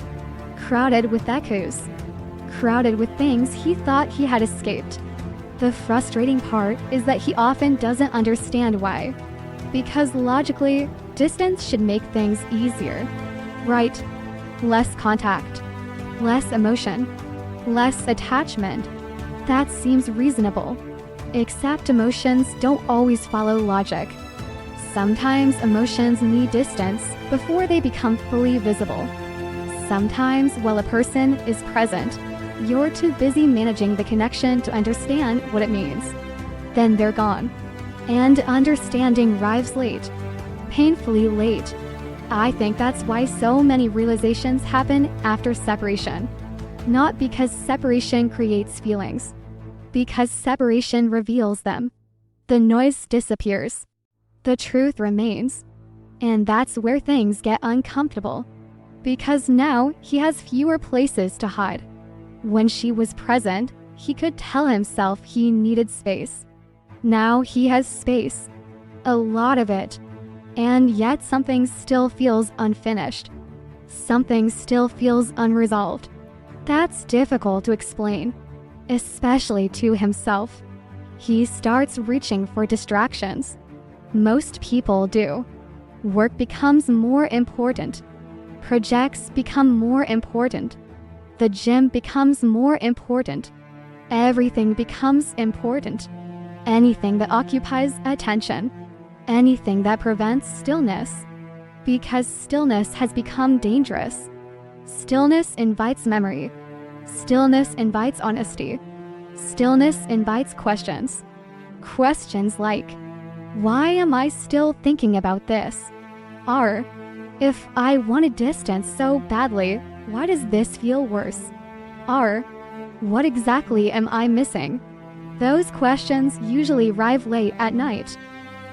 Crowded with echoes. Crowded with things he thought he had escaped. The frustrating part is that he often doesn't understand why. Because logically, distance should make things easier. Right? Less contact. Less emotion. Less attachment. That seems reasonable. Except emotions don't always follow logic. Sometimes emotions need distance before they become fully visible. Sometimes, while a person is present, you're too busy managing the connection to understand what it means. Then they're gone. And understanding arrives late. Painfully late. I think that's why so many realizations happen after separation. Not because separation creates feelings. Because separation reveals them. The noise disappears. The truth remains. And that's where things get uncomfortable. Because now he has fewer places to hide. When she was present, he could tell himself he needed space. Now he has space. A lot of it. And yet something still feels unfinished. Something still feels unresolved. That's difficult to explain. Especially to himself. He starts reaching for distractions. Most people do. Work becomes more important. Projects become more important. The gym becomes more important. Everything becomes important. Anything that occupies attention. Anything that prevents stillness. Because stillness has become dangerous. Stillness invites memory. Stillness invites honesty. Stillness invites questions. Questions like, why am I still thinking about this? Or, if I wanted distance so badly, why does this feel worse? Or, what exactly am I missing? Those questions usually arrive late at night.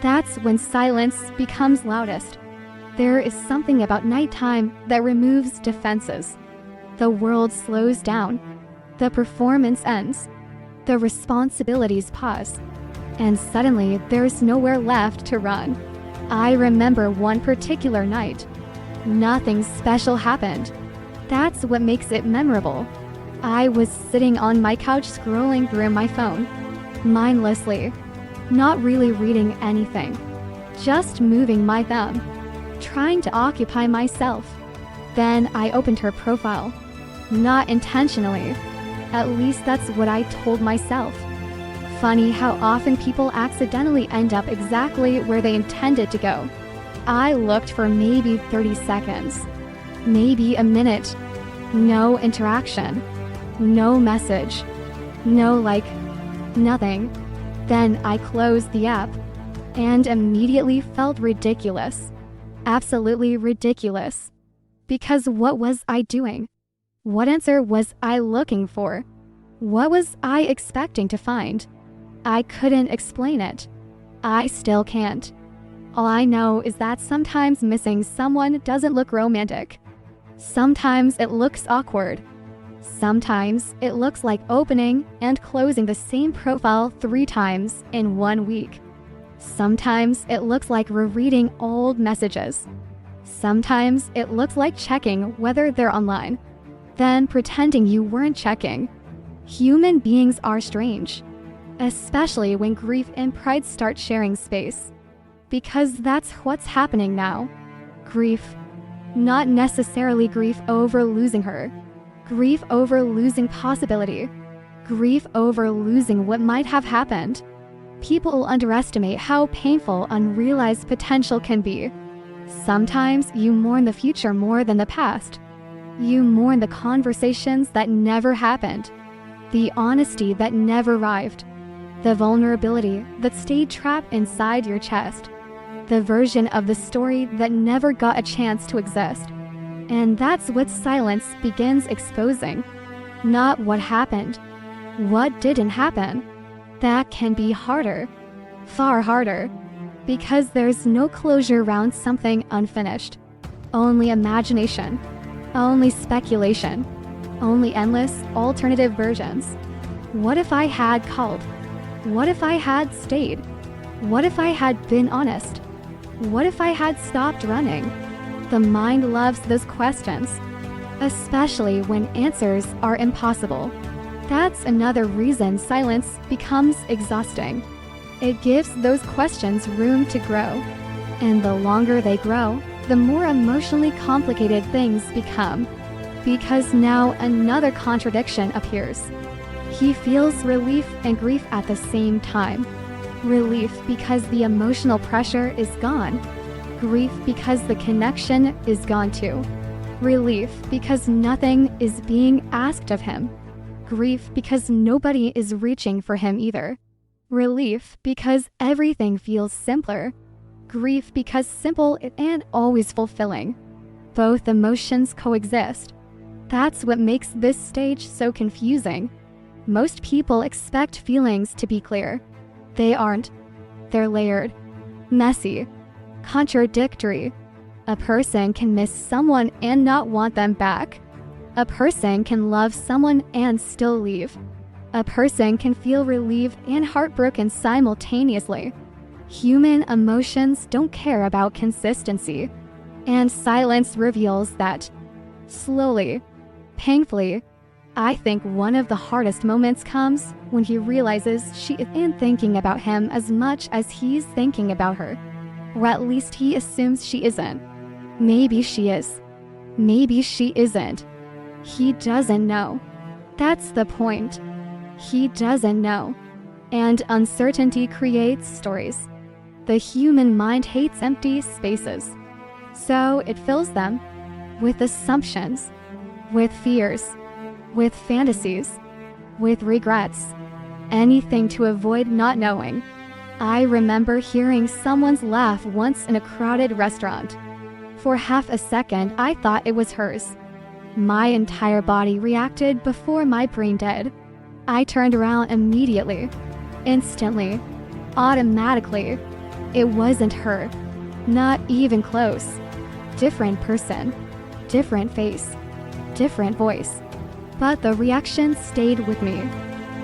That's when silence becomes loudest. There is something about nighttime that removes defenses. The world slows down. The performance ends. The responsibilities pause. And suddenly, there's nowhere left to run. I remember one particular night. Nothing special happened. That's what makes it memorable. I was sitting on my couch scrolling through my phone, mindlessly, not really reading anything, just moving my thumb, trying to occupy myself. Then I opened her profile. Not intentionally. At least that's what I told myself. Funny how often people accidentally end up exactly where they intended to go. I looked for maybe 30 seconds. Maybe a minute. No interaction. No message. No like, nothing. Then I closed the app and immediately felt ridiculous. Absolutely ridiculous. Because what was I doing? What answer was I looking for? What was I expecting to find? I couldn't explain it. I still can't. All I know is that sometimes missing someone doesn't look romantic. Sometimes it looks awkward. Sometimes it looks like opening and closing the same profile 3 times in 1 week. Sometimes it looks like rereading old messages. Sometimes it looks like checking whether they're online, then pretending you weren't checking. Human beings are strange, especially when grief and pride start sharing space. Because that's what's happening now. Grief. Not necessarily grief over losing her. Grief over losing possibility. Grief over losing what might have happened. People underestimate how painful unrealized potential can be. Sometimes you mourn the future more than the past. You mourn the conversations that never happened. The honesty that never arrived. The vulnerability that stayed trapped inside your chest. The version of the story that never got a chance to exist. And that's what silence begins exposing. Not what happened. What didn't happen? That can be harder. Far harder. Because there's no closure around something unfinished. Only imagination. Only speculation. Only endless alternative versions. What if I had called? What if I had stayed? What if I had been honest? What if I had stopped running? The mind loves those questions, especially when answers are impossible. That's another reason silence becomes exhausting. It gives those questions room to grow. And the longer they grow, the more emotionally complicated things become. Because now another contradiction appears. He feels relief and grief at the same time. Relief because the emotional pressure is gone. Grief because the connection is gone too. Relief because nothing is being asked of him. Grief because nobody is reaching for him either. Relief because everything feels simpler. Grief because simple and always fulfilling. Both emotions coexist. That's what makes this stage so confusing. Most people expect feelings to be clear. They aren't. They're layered, messy, contradictory. A person can miss someone and not want them back. A person can love someone and still leave. A person can feel relieved and heartbroken simultaneously. Human emotions don't care about consistency. And silence reveals that. Slowly, painfully, I think one of the hardest moments comes when he realizes she isn't thinking about him as much as he's thinking about her. Or at least he assumes she isn't. Maybe she is. Maybe she isn't. He doesn't know. That's the point. He doesn't know. And uncertainty creates stories. The human mind hates empty spaces. So it fills them with assumptions, with fears, with fantasies, with regrets, anything to avoid not knowing. I remember hearing someone's laugh once in a crowded restaurant. For half a second, I thought it was hers. My entire body reacted before my brain did. I turned around immediately, instantly, automatically. It wasn't her, not even close. Different person, different face, different voice. But the reaction stayed with me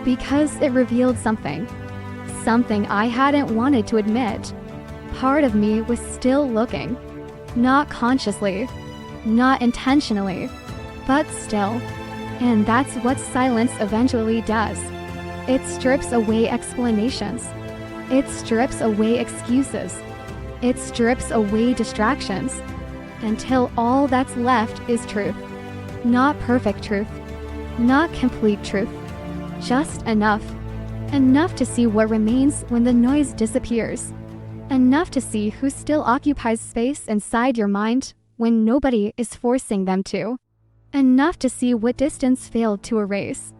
because it revealed something I hadn't wanted to admit. Part of me was still looking, not consciously, not intentionally, but still. And that's what silence eventually does. It strips away explanations. It strips away excuses. It strips away distractions. Until all that's left is truth. Not perfect truth. Not complete truth. Just enough. Enough to see what remains when the noise disappears. Enough to see who still occupies space inside your mind when nobody is forcing them to. Enough to see what distance failed to erase.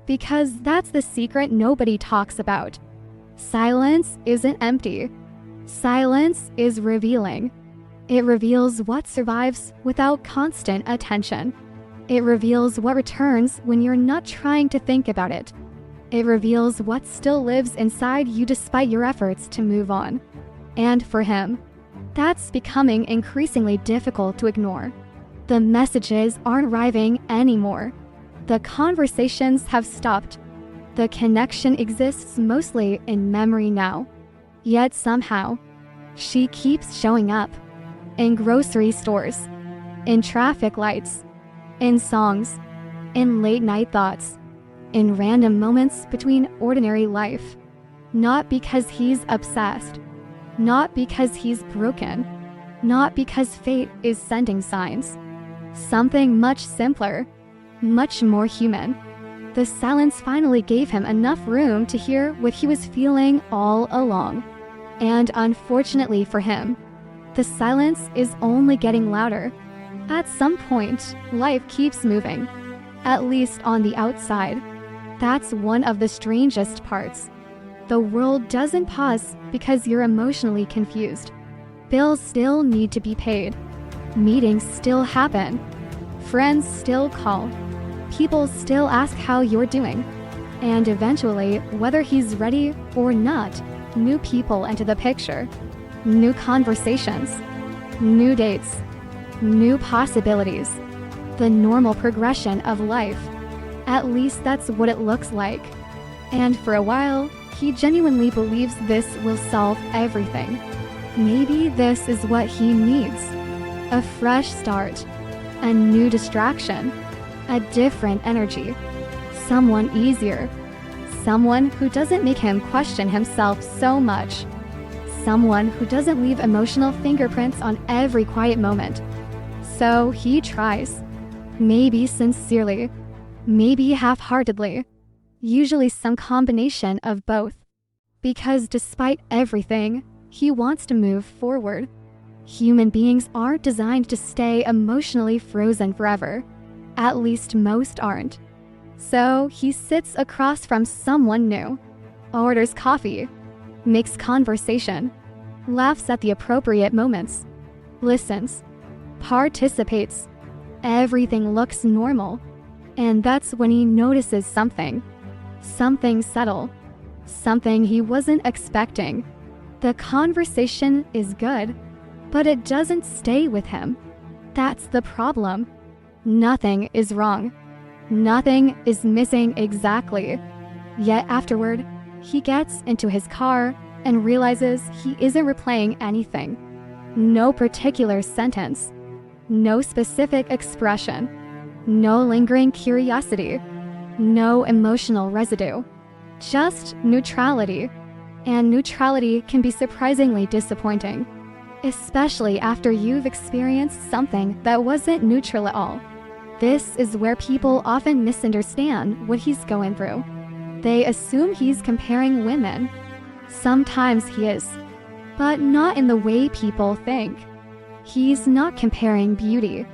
Because that's the secret nobody talks about. Silence isn't empty. Silence is revealing. It reveals what survives without constant attention. It reveals what returns when you're not trying to think about it. It reveals what still lives inside you despite your efforts to move on. And for him, that's becoming increasingly difficult to ignore. The messages aren't arriving anymore. The conversations have stopped. The connection exists mostly in memory now. Yet somehow, she keeps showing up. In grocery stores, in traffic lights, in songs, in late-night thoughts, in random moments between ordinary life. Not because he's obsessed, not because he's broken, not because fate is sending signs. Something much simpler, much more human. The silence finally gave him enough room to hear what he was feeling all along. And unfortunately for him, the silence is only getting louder. At some point, life keeps moving, at least on the outside. That's one of the strangest parts. The world doesn't pause because you're emotionally confused. Bills still need to be paid. Meetings still happen. Friends still call. People still ask how you're doing. And eventually, whether he's ready or not, new people enter the picture. New conversations, new dates, new possibilities. The normal progression of life. At least that's what it looks like. And for a while, he genuinely believes this will solve everything. Maybe this is what he needs. A fresh start, a new distraction, a different energy, someone easier, someone who doesn't make him question himself so much, someone who doesn't leave emotional fingerprints on every quiet moment. So he tries, maybe sincerely, maybe half-heartedly, usually some combination of both. Because despite everything, he wants to move forward. Human beings aren't designed to stay emotionally frozen forever. At least most aren't. So he sits across from someone new, orders coffee, makes conversation, laughs at the appropriate moments, listens, participates. Everything looks normal. And that's when he notices something. Something subtle. Something he wasn't expecting. The conversation is good, but it doesn't stay with him. That's the problem. Nothing is wrong. Nothing is missing exactly. Yet afterward, he gets into his car and realizes he isn't replaying anything. No particular sentence. No specific expression. No lingering curiosity. No emotional residue. Just neutrality. And neutrality can be surprisingly disappointing, especially after you've experienced something that wasn't neutral at all. This is where people often misunderstand what he's going through. They assume he's comparing women. Sometimes he is, but not in the way people think. He's not comparing beauty,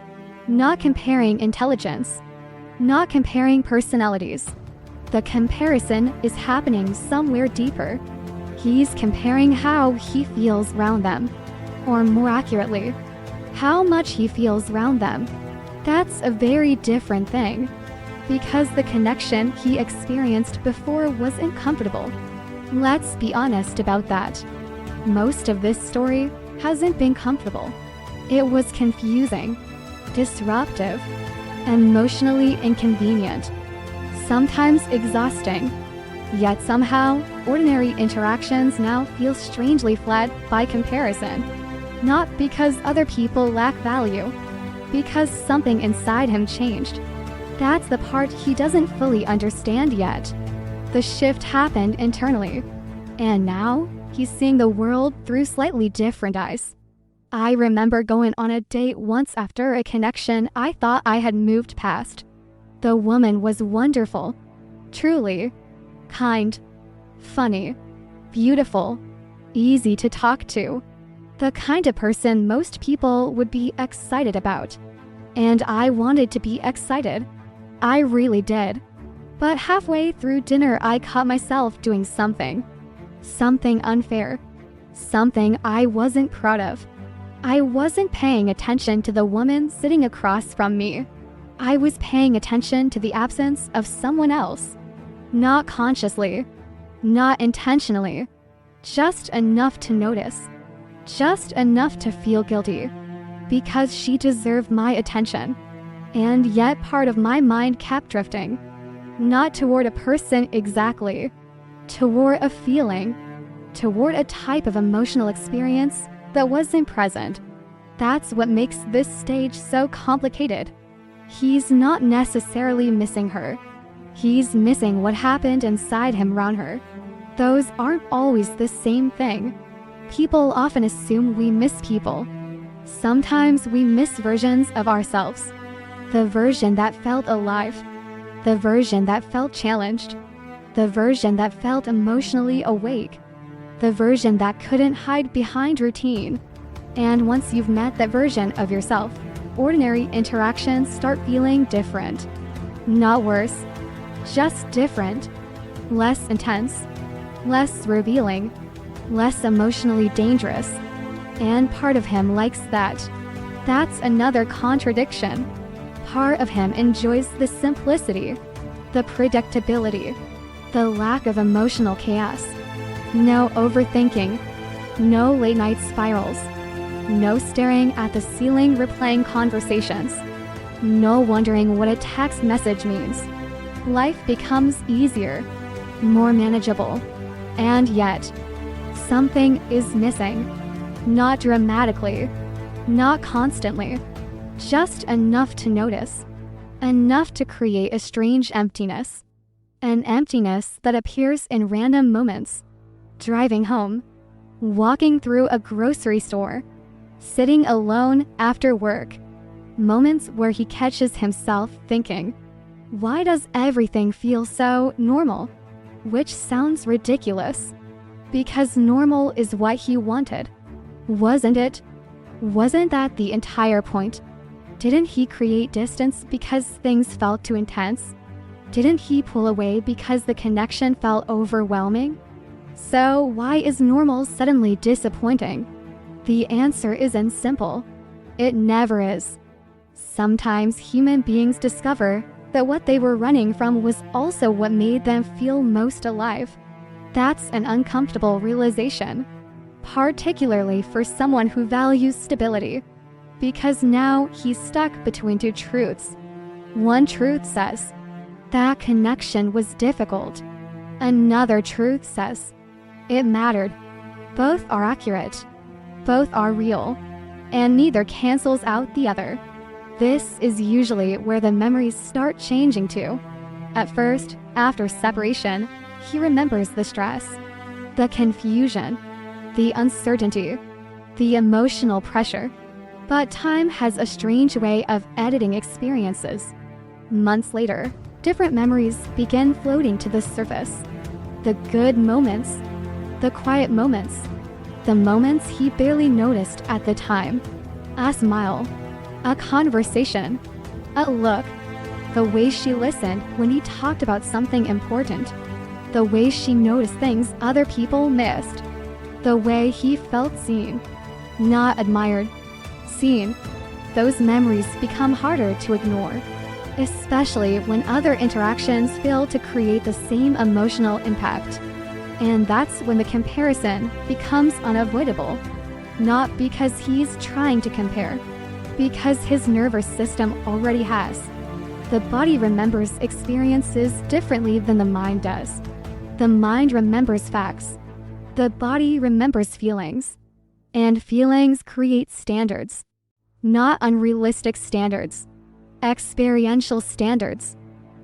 not comparing intelligence, not comparing personalities. The comparison is happening somewhere deeper. He's comparing how he feels around them, or more accurately, how much he feels around them. That's a very different thing, because the connection he experienced before wasn't comfortable. Let's be honest about that. Most of this story hasn't been comfortable. It was confusing, disruptive, emotionally inconvenient, sometimes exhausting. Yet somehow, ordinary interactions now feel strangely flat by comparison. Not because other people lack value, because something inside him changed. That's the part he doesn't fully understand yet. The shift happened internally, and now he's seeing the world through slightly different eyes. I remember going on a date once after a connection I thought I had moved past. The woman was wonderful, truly. Kind, funny, beautiful, easy to talk to. The kind of person most people would be excited about. And I wanted to be excited. I really did. But halfway through dinner, I caught myself doing something. Something unfair. Something I wasn't proud of. I wasn't paying attention to the woman sitting across from me. I was paying attention to the absence of someone else. Not consciously, not intentionally, just enough to notice, just enough to feel guilty, because she deserved my attention. And yet part of my mind kept drifting, not toward a person exactly, toward a feeling, toward a type of emotional experience that wasn't present. That's what makes this stage so complicated. He's not necessarily missing her. He's missing what happened inside him around her. Those aren't always the same thing. People often assume we miss people. Sometimes we miss versions of ourselves. The version that felt alive. The version that felt challenged. The version that felt emotionally awake. The version that couldn't hide behind routine. And once you've met that version of yourself, ordinary interactions start feeling different. Not worse. Just different, less intense, less revealing, less emotionally dangerous. And part of him likes that. That's another contradiction. Part of him enjoys the simplicity, the predictability, The lack of emotional chaos. No overthinking. No late night spirals. No staring at the ceiling replaying conversations. No wondering what a text message means. Life becomes easier, more manageable. And yet, something is missing. Not dramatically, not constantly, just enough to notice, enough to create a strange emptiness. An emptiness that appears in random moments. Driving home, walking through a grocery store, sitting alone after work. Moments where he catches himself thinking, why does everything feel so normal? Which sounds ridiculous. Because normal is what he wanted. Wasn't it? Wasn't that the entire point? Didn't he create distance because things felt too intense? Didn't he pull away because the connection felt overwhelming? So why is normal suddenly disappointing? The answer isn't simple. It never is. Sometimes human beings discover that what they were running from was also what made them feel most alive. That's an uncomfortable realization, particularly for someone who values stability, because now he's stuck between two truths. One truth says, that connection was difficult. Another truth says, it mattered. Both are accurate. Both are real. And neither cancels out the other. This is usually where the memories start changing to. At first, after separation, he remembers the stress, the confusion, the uncertainty, the emotional pressure. But time has a strange way of editing experiences. Months later, different memories begin floating to the surface. The good moments, the quiet moments, the moments he barely noticed at the time. A smile, a conversation, a look, the way she listened when he talked about something important, the way she noticed things other people missed, the way he felt seen, not admired, seen. Those memories become harder to ignore, especially when other interactions fail to create the same emotional impact. And that's when the comparison becomes unavoidable. Not because he's trying to compare, because his nervous system already has. The body remembers experiences differently than the mind does. The mind remembers facts. The body remembers feelings. And feelings create standards. Not unrealistic standards. Experiential standards.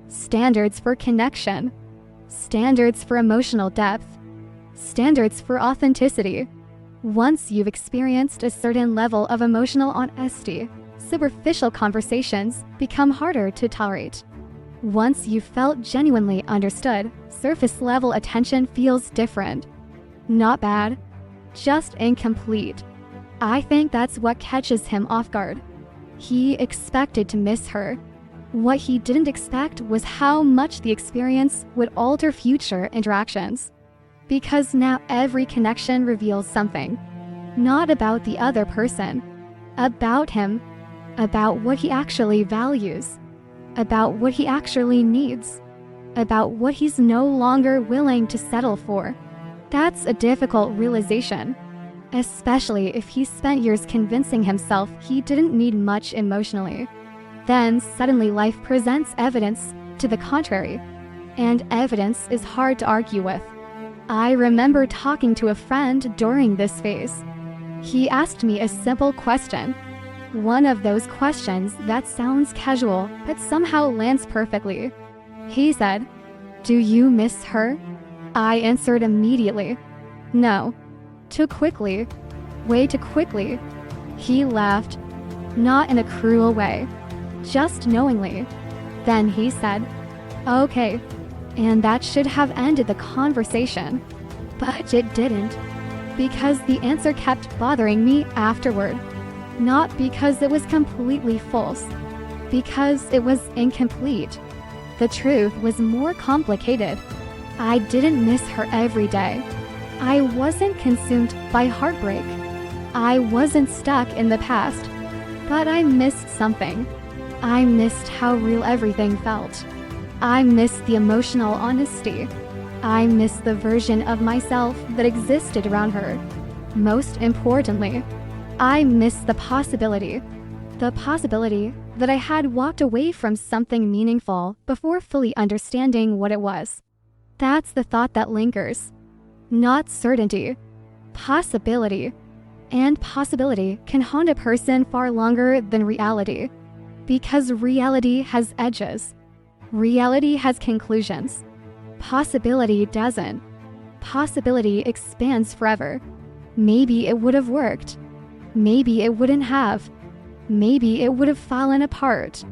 Standards for connection. Standards for emotional depth. Standards for authenticity. Once you've experienced a certain level of emotional honesty, superficial conversations become harder to tolerate. Once you've felt genuinely understood, surface-level attention feels different. Not bad, just incomplete. I think that's what catches him off guard. He expected to miss her. What he didn't expect was how much the experience would alter future interactions. Because now every connection reveals something. Not about the other person. About him. About what he actually values. About what he actually needs. About what he's no longer willing to settle for. That's a difficult realization. Especially if he spent years convincing himself he didn't need much emotionally. Then suddenly life presents evidence to the contrary. And evidence is hard to argue with. I remember talking to a friend during this phase. He asked me a simple question. One of those questions that sounds casual but somehow lands perfectly. He said, "Do you miss her?" I answered immediately, "No." Too quickly. Way too quickly. He laughed, not in a cruel way, just knowingly. Then he said, "Okay." And that should have ended the conversation. But it didn't. Because the answer kept bothering me afterward. Not because it was completely false. Because it was incomplete. The truth was more complicated. I didn't miss her every day. I wasn't consumed by heartbreak. I wasn't stuck in the past. But I missed something. I missed how real everything felt. I missed the emotional honesty. I miss the version of myself that existed around her. Most importantly, I miss the possibility that I had walked away from something meaningful before fully understanding what it was. That's the thought that lingers. Not certainty. Possibility. And possibility can haunt a person far longer than reality. Because reality has edges. Reality has conclusions. Possibility doesn't. Possibility expands forever. Maybe it would have worked. Maybe it wouldn't have. Maybe it would have fallen apart.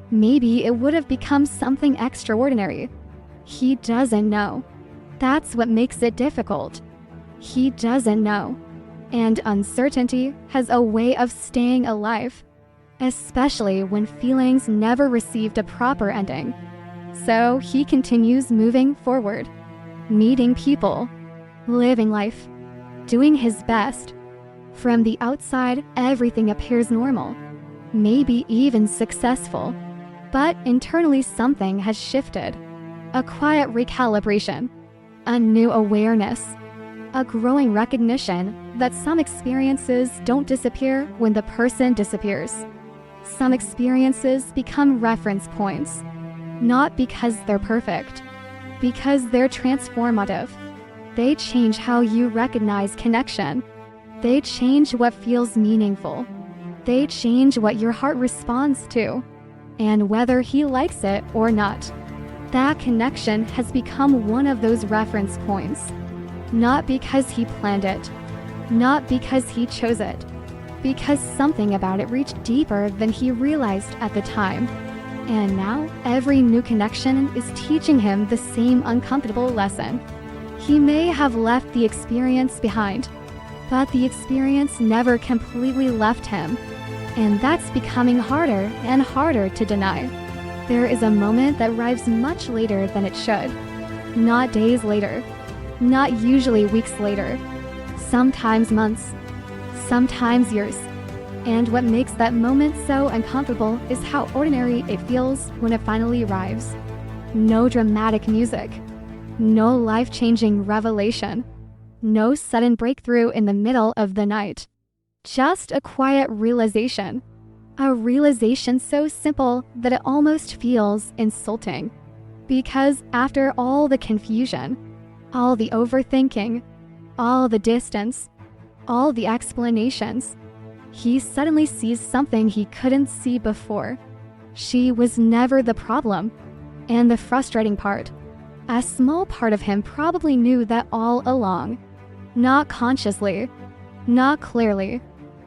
Maybe it would have become something extraordinary. He doesn't know. That's what makes it difficult. He doesn't know. And uncertainty has a way of staying alive, especially when feelings never received a proper ending. So he continues moving forward, meeting people, living life, doing his best. From the outside, everything appears normal, maybe even successful. But internally something has shifted. A quiet recalibration, a new awareness, a growing recognition that some experiences don't disappear when the person disappears. Some experiences become reference points, not because they're perfect, because they're transformative. They change how you recognize connection. They change what feels meaningful. They change what your heart responds to, and whether he likes it or not. That connection has become one of those reference points. Not because he planned it, not because he chose it, because something about it reached deeper than he realized at the time. And now, every new connection is teaching him the same uncomfortable lesson. He may have left the experience behind, but the experience never completely left him. And that's becoming harder and harder to deny. There is a moment that arrives much later than it should. Not days later. Not usually weeks later. Sometimes months. Sometimes years. And what makes that moment so uncomfortable is how ordinary it feels when it finally arrives. No dramatic music. No life-changing revelation. No sudden breakthrough in the middle of the night. Just a quiet realization. A realization so simple that it almost feels insulting. Because after all the confusion, all the overthinking, all the distance, all the explanations, he suddenly sees something he couldn't see before. She was never the problem. And the frustrating part, a small part of him probably knew that all along. Not consciously, not clearly,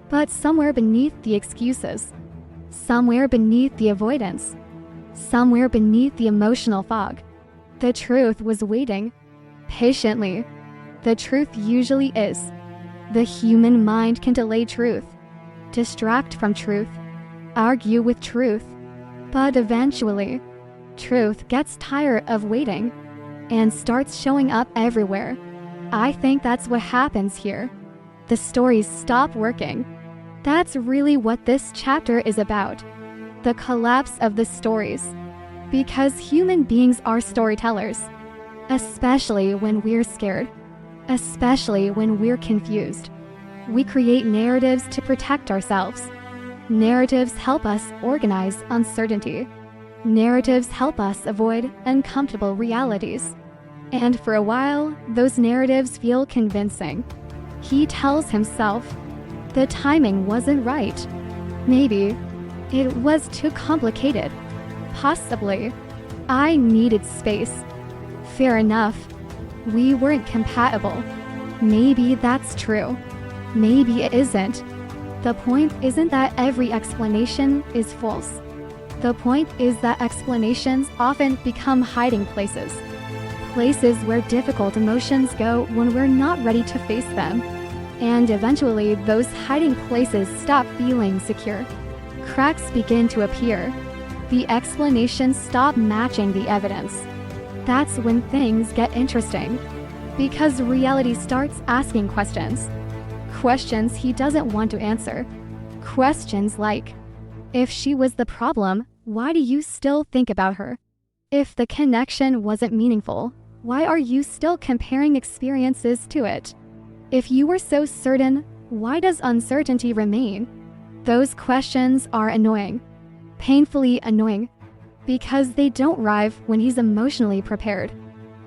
but somewhere beneath the excuses, somewhere beneath the avoidance, somewhere beneath the emotional fog. The truth was waiting, patiently. The truth usually is. The human mind can delay truth, distract from truth, argue with truth, but eventually, truth gets tired of waiting and starts showing up everywhere. I think that's what happens here. The stories stop working. That's really what this chapter is about. The collapse of the stories. Because human beings are storytellers. Especially when we're scared. Especially when we're confused. We create narratives to protect ourselves. Narratives help us organize uncertainty. Narratives help us avoid uncomfortable realities. And for a while, those narratives feel convincing. He tells himself, the timing wasn't right. Maybe it was too complicated. Possibly, I needed space. Fair enough. We weren't compatible. Maybe that's true. Maybe it isn't. The point isn't that every explanation is false. The point is that explanations often become hiding places. Places where difficult emotions go when we're not ready to face them. And eventually, those hiding places stop feeling secure. Cracks begin to appear. The explanations stop matching the evidence. That's when things get interesting. Because reality starts asking questions. Questions he doesn't want to answer. Questions like, if she was the problem, why do you still think about her? If the connection wasn't meaningful, Why are you still comparing experiences to it? If you were so certain, why does uncertainty remain? Those questions are annoying. Painfully annoying. Because they don't arrive when he's emotionally prepared.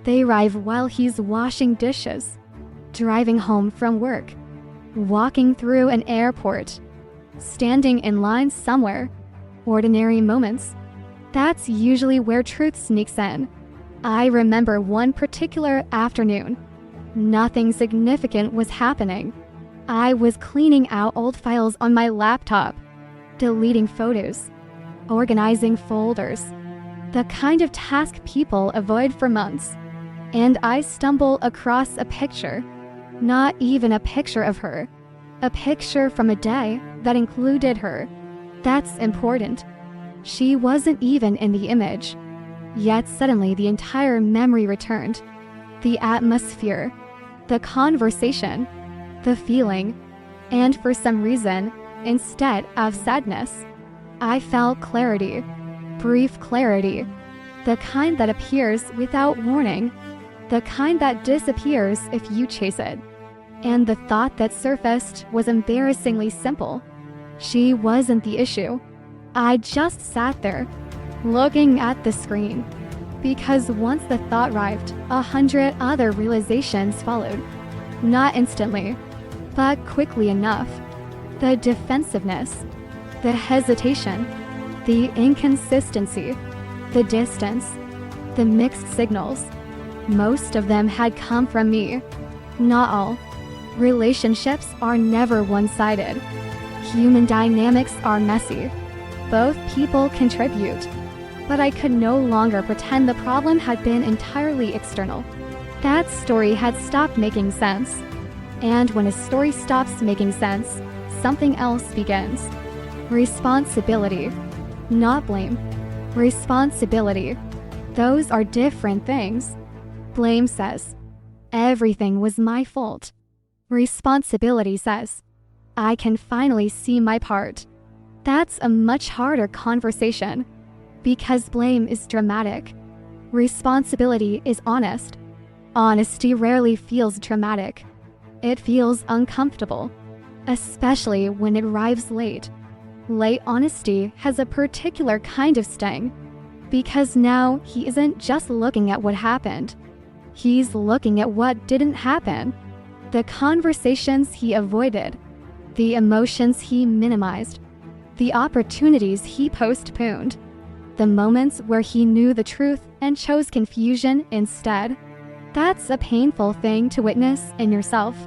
They arrive while he's washing dishes, driving home from work, walking through an airport, standing in line somewhere. Ordinary moments. That's usually where truth sneaks in. I remember one particular afternoon. Nothing significant was happening. I was cleaning out old files on my laptop, deleting photos, organizing folders, the kind of task people avoid for months. And I stumble across a picture. Not even a picture of her. A picture from a day that included her. That's important. She wasn't even in the image. Yet suddenly the entire memory returned. The atmosphere, the conversation, the feeling, and for some reason, instead of sadness, I felt clarity. Brief clarity. The kind that appears without warning. The kind that disappears if you chase it. And the thought that surfaced was embarrassingly simple. She wasn't the issue. I just sat there, looking at the screen. Because once the thought arrived, 100 other realizations followed. Not instantly, but quickly enough. The defensiveness, the hesitation, the inconsistency, the distance, the mixed signals. Most of them had come from me. Not all. Relationships are never one-sided. Human dynamics are messy. Both people contribute. But I could no longer pretend the problem had been entirely external. That story had stopped making sense. And when a story stops making sense, something else begins. Responsibility. Not blame. Responsibility. Those are different things. Blame says, everything was my fault. Responsibility says, I can finally see my part. That's a much harder conversation. Because blame is dramatic. Responsibility is honest. Honesty rarely feels dramatic. It feels uncomfortable. Especially when it arrives late. Late honesty has a particular kind of sting. Because now he isn't just looking at what happened. He's looking at what didn't happen. The conversations he avoided. The emotions he minimized. The opportunities he postponed. The moments where he knew the truth and chose confusion instead. That's a painful thing to witness in yourself.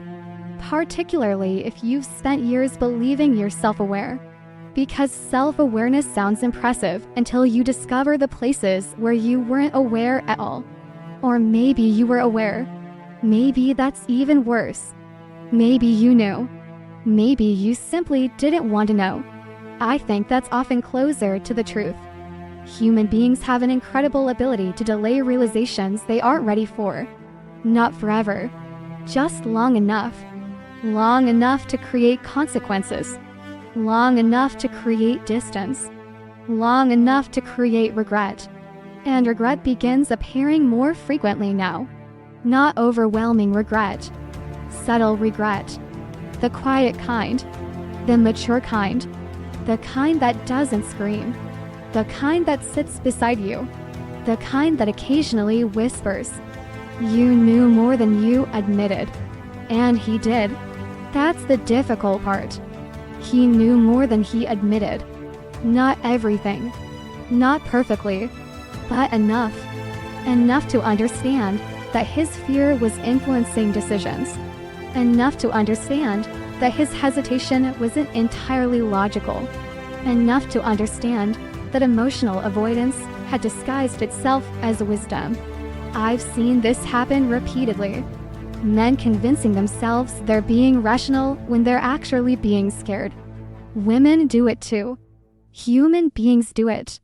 Particularly if you've spent years believing you're self-aware. Because self-awareness sounds impressive until you discover the places where you weren't aware at all. Or maybe you were aware. Maybe that's even worse. Maybe you knew. Maybe you simply didn't want to know. I think that's often closer to the truth. Human beings have an incredible ability to delay realizations they aren't ready for. Not forever. Just long enough. Long enough to create consequences. Long enough to create distance. Long enough to create regret. And regret begins appearing more frequently now. Not overwhelming regret. Subtle regret. The quiet kind. The mature kind. The kind that doesn't scream. The kind that sits beside you. The kind that occasionally whispers. You knew more than you admitted. And he did. That's the difficult part. He knew more than he admitted. Not everything. Not perfectly. But enough. Enough to understand that his fear was influencing decisions. Enough to understand that his hesitation wasn't entirely logical. Enough to understand that emotional avoidance had disguised itself as wisdom. I've seen this happen repeatedly. Men convincing themselves they're being rational when they're actually being scared. Women do it too. Human beings do it.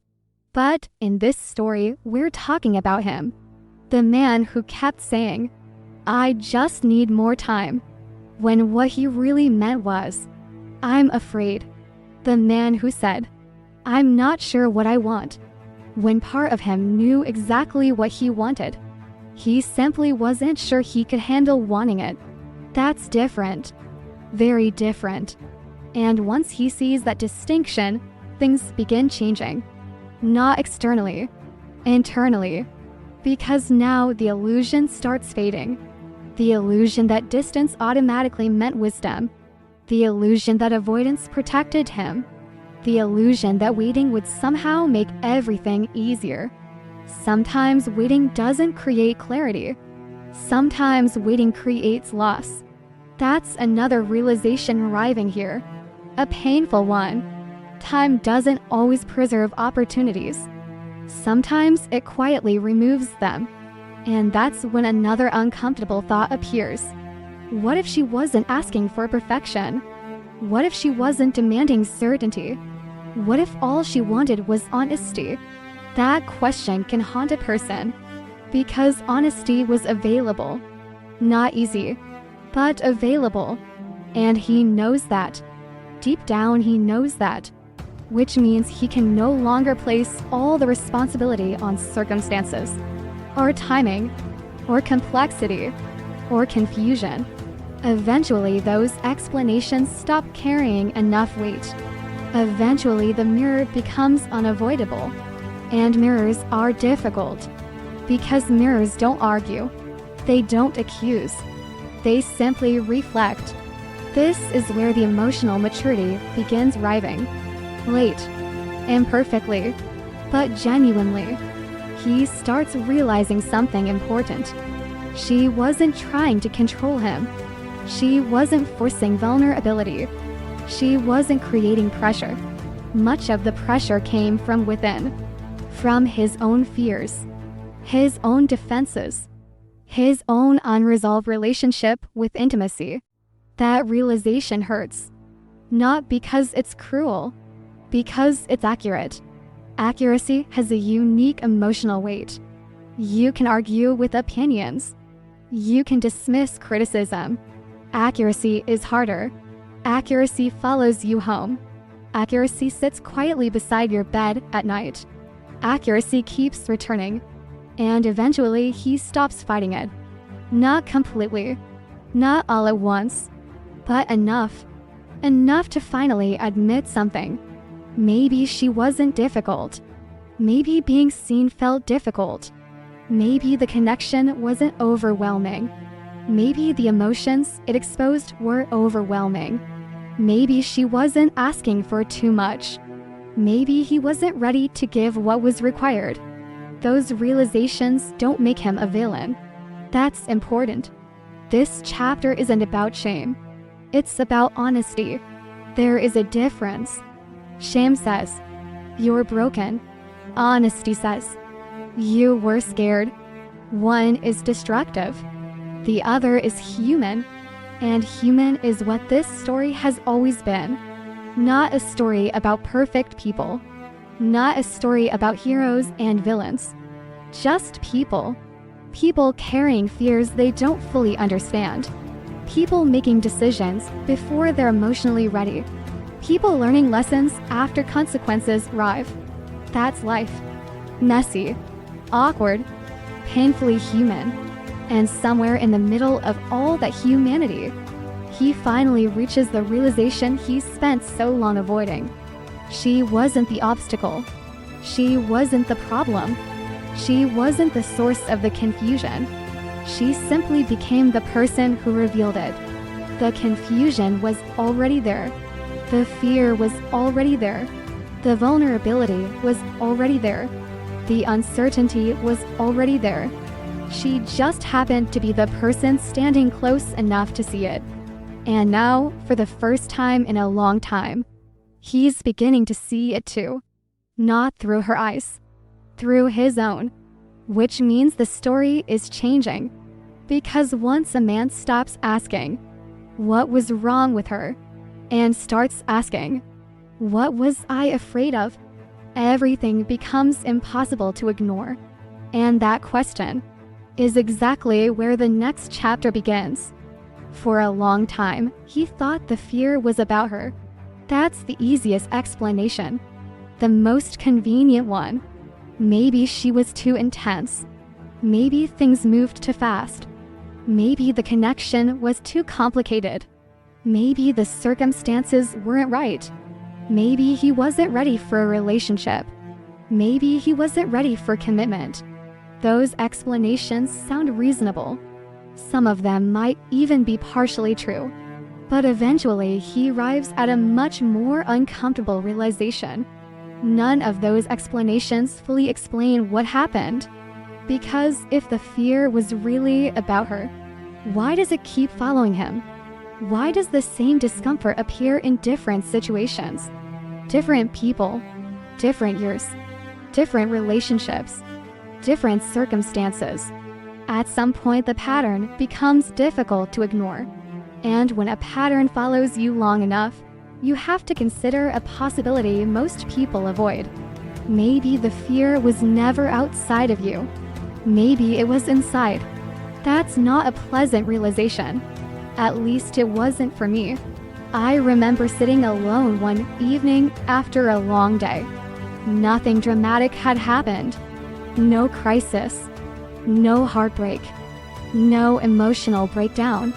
But in this story, we're talking about him. The man who kept saying, I just need more time. When what he really meant was, I'm afraid. The man who said, I'm not sure what I want. When part of him knew exactly what he wanted. He simply wasn't sure he could handle wanting it. That's different. Very different. And once he sees that distinction, things begin changing. Not externally, internally. Because now the illusion starts fading. The illusion that distance automatically meant wisdom. The illusion that avoidance protected him. The illusion that waiting would somehow make everything easier. Sometimes waiting doesn't create clarity. Sometimes waiting creates loss. That's another realization arriving here. A painful one. Time doesn't always preserve opportunities. Sometimes it quietly removes them. And that's when another uncomfortable thought appears. What if she wasn't asking for perfection? What if she wasn't demanding certainty? What if all she wanted was honesty? That question can haunt a person. Because honesty was available. Not easy, but available. And he knows that. Deep down, he knows that. Which means he can no longer place all the responsibility on circumstances, or timing, or complexity, or confusion. Eventually, those explanations stop carrying enough weight. Eventually, the mirror becomes unavoidable. And mirrors are difficult. Because mirrors don't argue. They don't accuse. They simply reflect. This is where the emotional maturity begins arriving. Late, imperfectly, but genuinely. He starts realizing something important. She wasn't trying to control him. She wasn't forcing vulnerability. She wasn't creating pressure. Much of the pressure came from within. From his own fears, his own defenses, his own unresolved relationship with intimacy. That realization hurts. Not because it's cruel, because it's accurate. Accuracy has a unique emotional weight. You can argue with opinions. You can dismiss criticism. Accuracy is harder. Accuracy follows you home. Accuracy sits quietly beside your bed at night. Accuracy keeps returning, and eventually he stops fighting it. Not completely, not all at once, but enough. Enough to finally admit something. Maybe she wasn't difficult. Maybe being seen felt difficult. Maybe the connection wasn't overwhelming. Maybe the emotions it exposed were overwhelming. Maybe she wasn't asking for too much. Maybe he wasn't ready to give what was required. Those realizations don't make him a villain. That's important. This chapter isn't about shame. It's about honesty. There is a difference. Shame says, "You're broken." Honesty says, "You were scared." One is destructive. The other is human. And human is what this story has always been. Not a story about perfect people. Not a story about heroes and villains. Just people. People carrying fears they don't fully understand. People making decisions before they're emotionally ready. People learning lessons after consequences arrive. That's life. Messy, awkward, painfully human. And somewhere in the middle of all that humanity, he finally reaches the realization he spent so long avoiding. She wasn't the obstacle. She wasn't the problem. She wasn't the source of the confusion. She simply became the person who revealed it. The confusion was already there. The fear was already there. The vulnerability was already there. The uncertainty was already there. She just happened to be the person standing close enough to see it. And now, for the first time in a long time, he's beginning to see it too. Not through her eyes, through his own. Which means the story is changing. Because once a man stops asking, what was wrong with her? And starts asking, what was I afraid of? Everything becomes impossible to ignore. And that question is exactly where the next chapter begins. For a long time, he thought the fear was about her. That's the easiest explanation. The most convenient one. Maybe she was too intense. Maybe things moved too fast. Maybe the connection was too complicated. Maybe the circumstances weren't right. Maybe he wasn't ready for a relationship. Maybe he wasn't ready for commitment. Those explanations sound reasonable. Some of them might even be partially true. But eventually, he arrives at a much more uncomfortable realization. None of those explanations fully explain what happened. Because if the fear was really about her, why does it keep following him? Why does the same discomfort appear in different situations? Different people, different years, different relationships, different circumstances. At some point, the pattern becomes difficult to ignore. And when a pattern follows you long enough, you have to consider a possibility most people avoid. Maybe the fear was never outside of you. Maybe it was inside. That's not a pleasant realization. At least it wasn't for me. I remember sitting alone one evening after a long day. Nothing dramatic had happened. No crisis. No heartbreak. No emotional breakdown.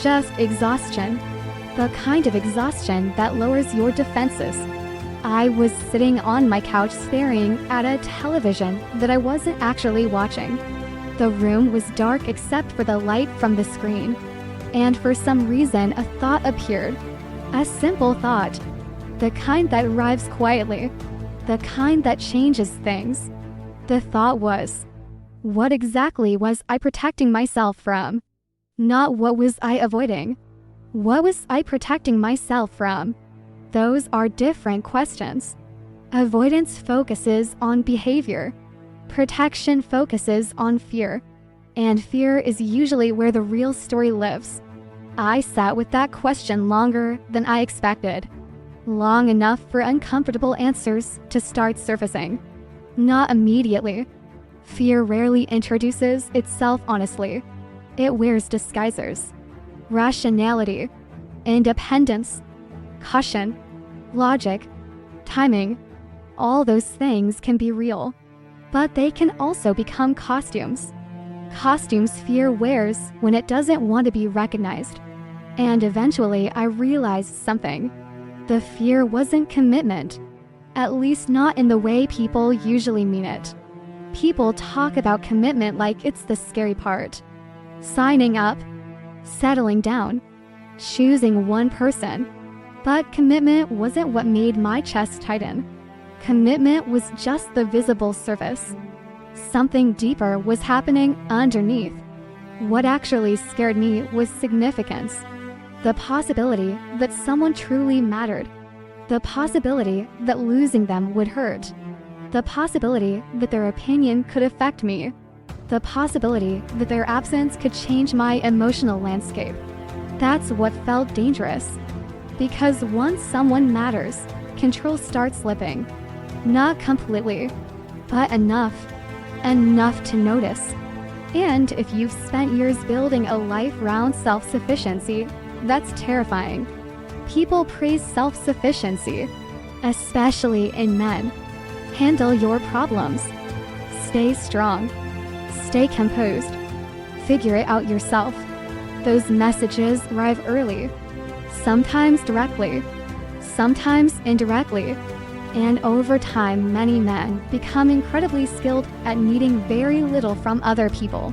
Just exhaustion. The kind of exhaustion that lowers your defenses. I was sitting on my couch staring at a television that I wasn't actually watching. The room was dark except for the light from the screen. And for some reason, a thought appeared. A simple thought. The kind that arrives quietly. The kind that changes things. The thought was, what exactly was I protecting myself from? Not what was I avoiding. What was I protecting myself from? Those are different questions. Avoidance focuses on behavior. Protection focuses on fear. And fear is usually where the real story lives. I sat with that question longer than I expected. Long enough for uncomfortable answers to start surfacing. Not immediately. Fear rarely introduces itself honestly. It wears disguises. Rationality, independence, caution, logic, timing, all those things can be real. But they can also become costumes. Costumes fear wears when it doesn't want to be recognized. And eventually I realized something. The fear wasn't commitment. At least not in the way people usually mean it. People talk about commitment like it's the scary part. Signing up, settling down, choosing one person. But commitment wasn't what made my chest tighten. Commitment was just the visible surface. Something deeper was happening underneath. What actually scared me was significance. The possibility that someone truly mattered. The possibility that losing them would hurt. The possibility that their opinion could affect me. The possibility that their absence could change my emotional landscape. That's what felt dangerous. Because once someone matters, control starts slipping. Not completely, but enough. Enough to notice. And if you've spent years building a life around self-sufficiency, that's terrifying. People praise self-sufficiency, especially in men. Handle your problems. Stay strong. Stay composed. Figure it out yourself. Those messages arrive early, sometimes directly, sometimes indirectly. And over time, many men become incredibly skilled at needing very little from other people,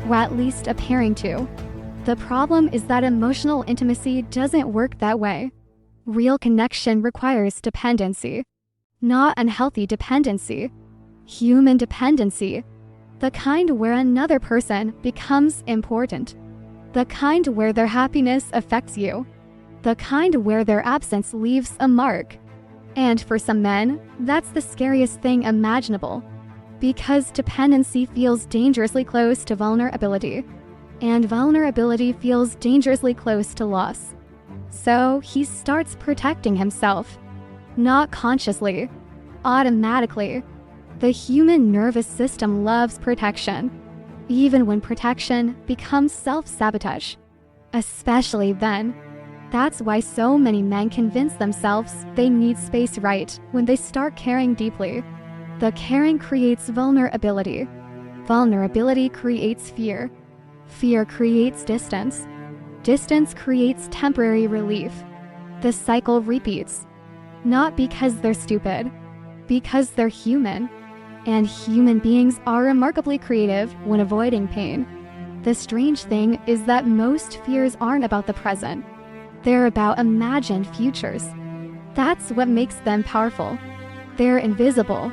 or at least appearing to. The problem is that emotional intimacy doesn't work that way. Real connection requires dependency, not unhealthy dependency. Human dependency, the kind where another person becomes important, the kind where their happiness affects you, the kind where their absence leaves a mark. And for some men, that's the scariest thing imaginable, because dependency feels dangerously close to vulnerability, and vulnerability feels dangerously close to loss. So he starts protecting himself, not consciously, automatically. The human nervous system loves protection, even when protection becomes self-sabotage, especially then. That's why so many men convince themselves they need space right when they start caring deeply. The caring creates vulnerability. Vulnerability creates fear. Fear creates distance. Distance creates temporary relief. The cycle repeats. Not because they're stupid, because they're human. And human beings are remarkably creative when avoiding pain. The strange thing is that most fears aren't about the present. They're about imagined futures. That's what makes them powerful. They're invisible.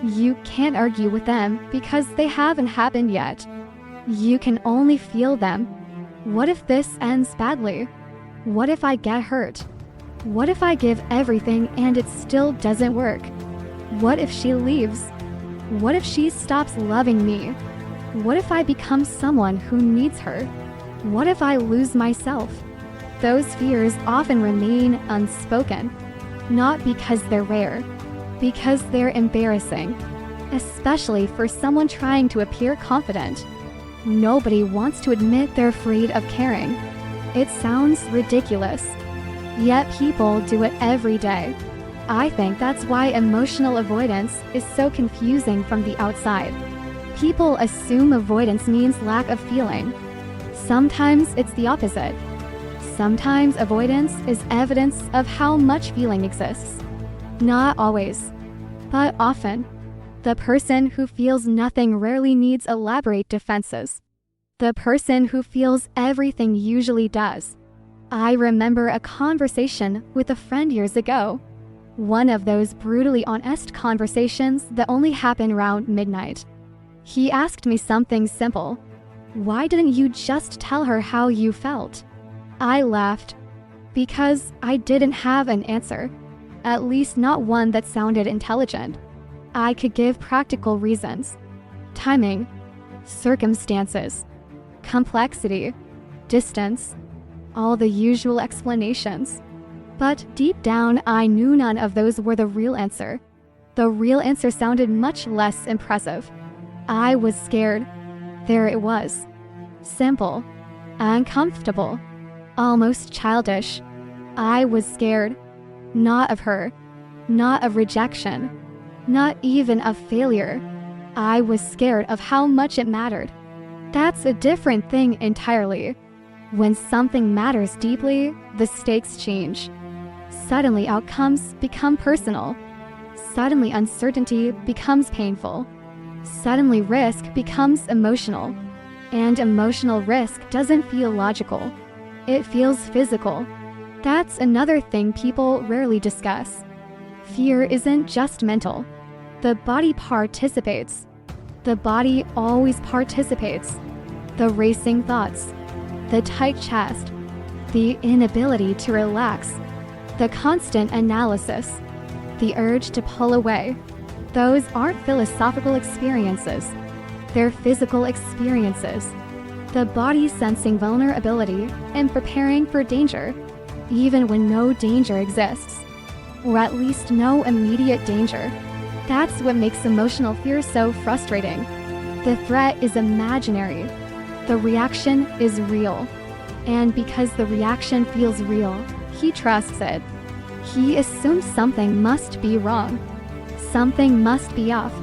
You can't argue with them because they haven't happened yet. You can only feel them. What if this ends badly? What if I get hurt? What if I give everything and it still doesn't work? What if she leaves? What if she stops loving me? What if I become someone who needs her? What if I lose myself? Those fears often remain unspoken, not because they're rare, because they're embarrassing, especially for someone trying to appear confident. Nobody wants to admit they're afraid of caring. It sounds ridiculous, yet people do it every day. I think that's why emotional avoidance is so confusing from the outside. People assume avoidance means lack of feeling. Sometimes it's the opposite. Sometimes avoidance is evidence of how much feeling exists. Not always, but often. The person who feels nothing rarely needs elaborate defenses. The person who feels everything usually does. I remember a conversation with a friend years ago. One of those brutally honest conversations that only happen around midnight. He asked me something simple. Why didn't you just tell her how you felt? I laughed. Because I didn't have an answer. At least not one that sounded intelligent. I could give practical reasons. Timing, circumstances, complexity, distance, all the usual explanations. But deep down, I knew none of those were the real answer. The real answer sounded much less impressive. I was scared. There it was. Simple, uncomfortable, almost childish. I was scared. Not of her. Not of rejection. Not even of failure. I was scared of how much it mattered. That's a different thing entirely. When something matters deeply, the stakes change. Suddenly outcomes become personal. Suddenly uncertainty becomes painful. Suddenly risk becomes emotional. And emotional risk doesn't feel logical. It feels physical. That's another thing people rarely discuss. Fear isn't just mental. The body participates. The body always participates. The racing thoughts, the tight chest, the inability to relax, the constant analysis, the urge to pull away. Those aren't philosophical experiences. They're physical experiences. The body sensing vulnerability and preparing for danger, even when no danger exists, or at least no immediate danger. That's what makes emotional fear so frustrating. The threat is imaginary. The reaction is real. And because the reaction feels real, he trusts it. He assumes something must be wrong. Something must be off.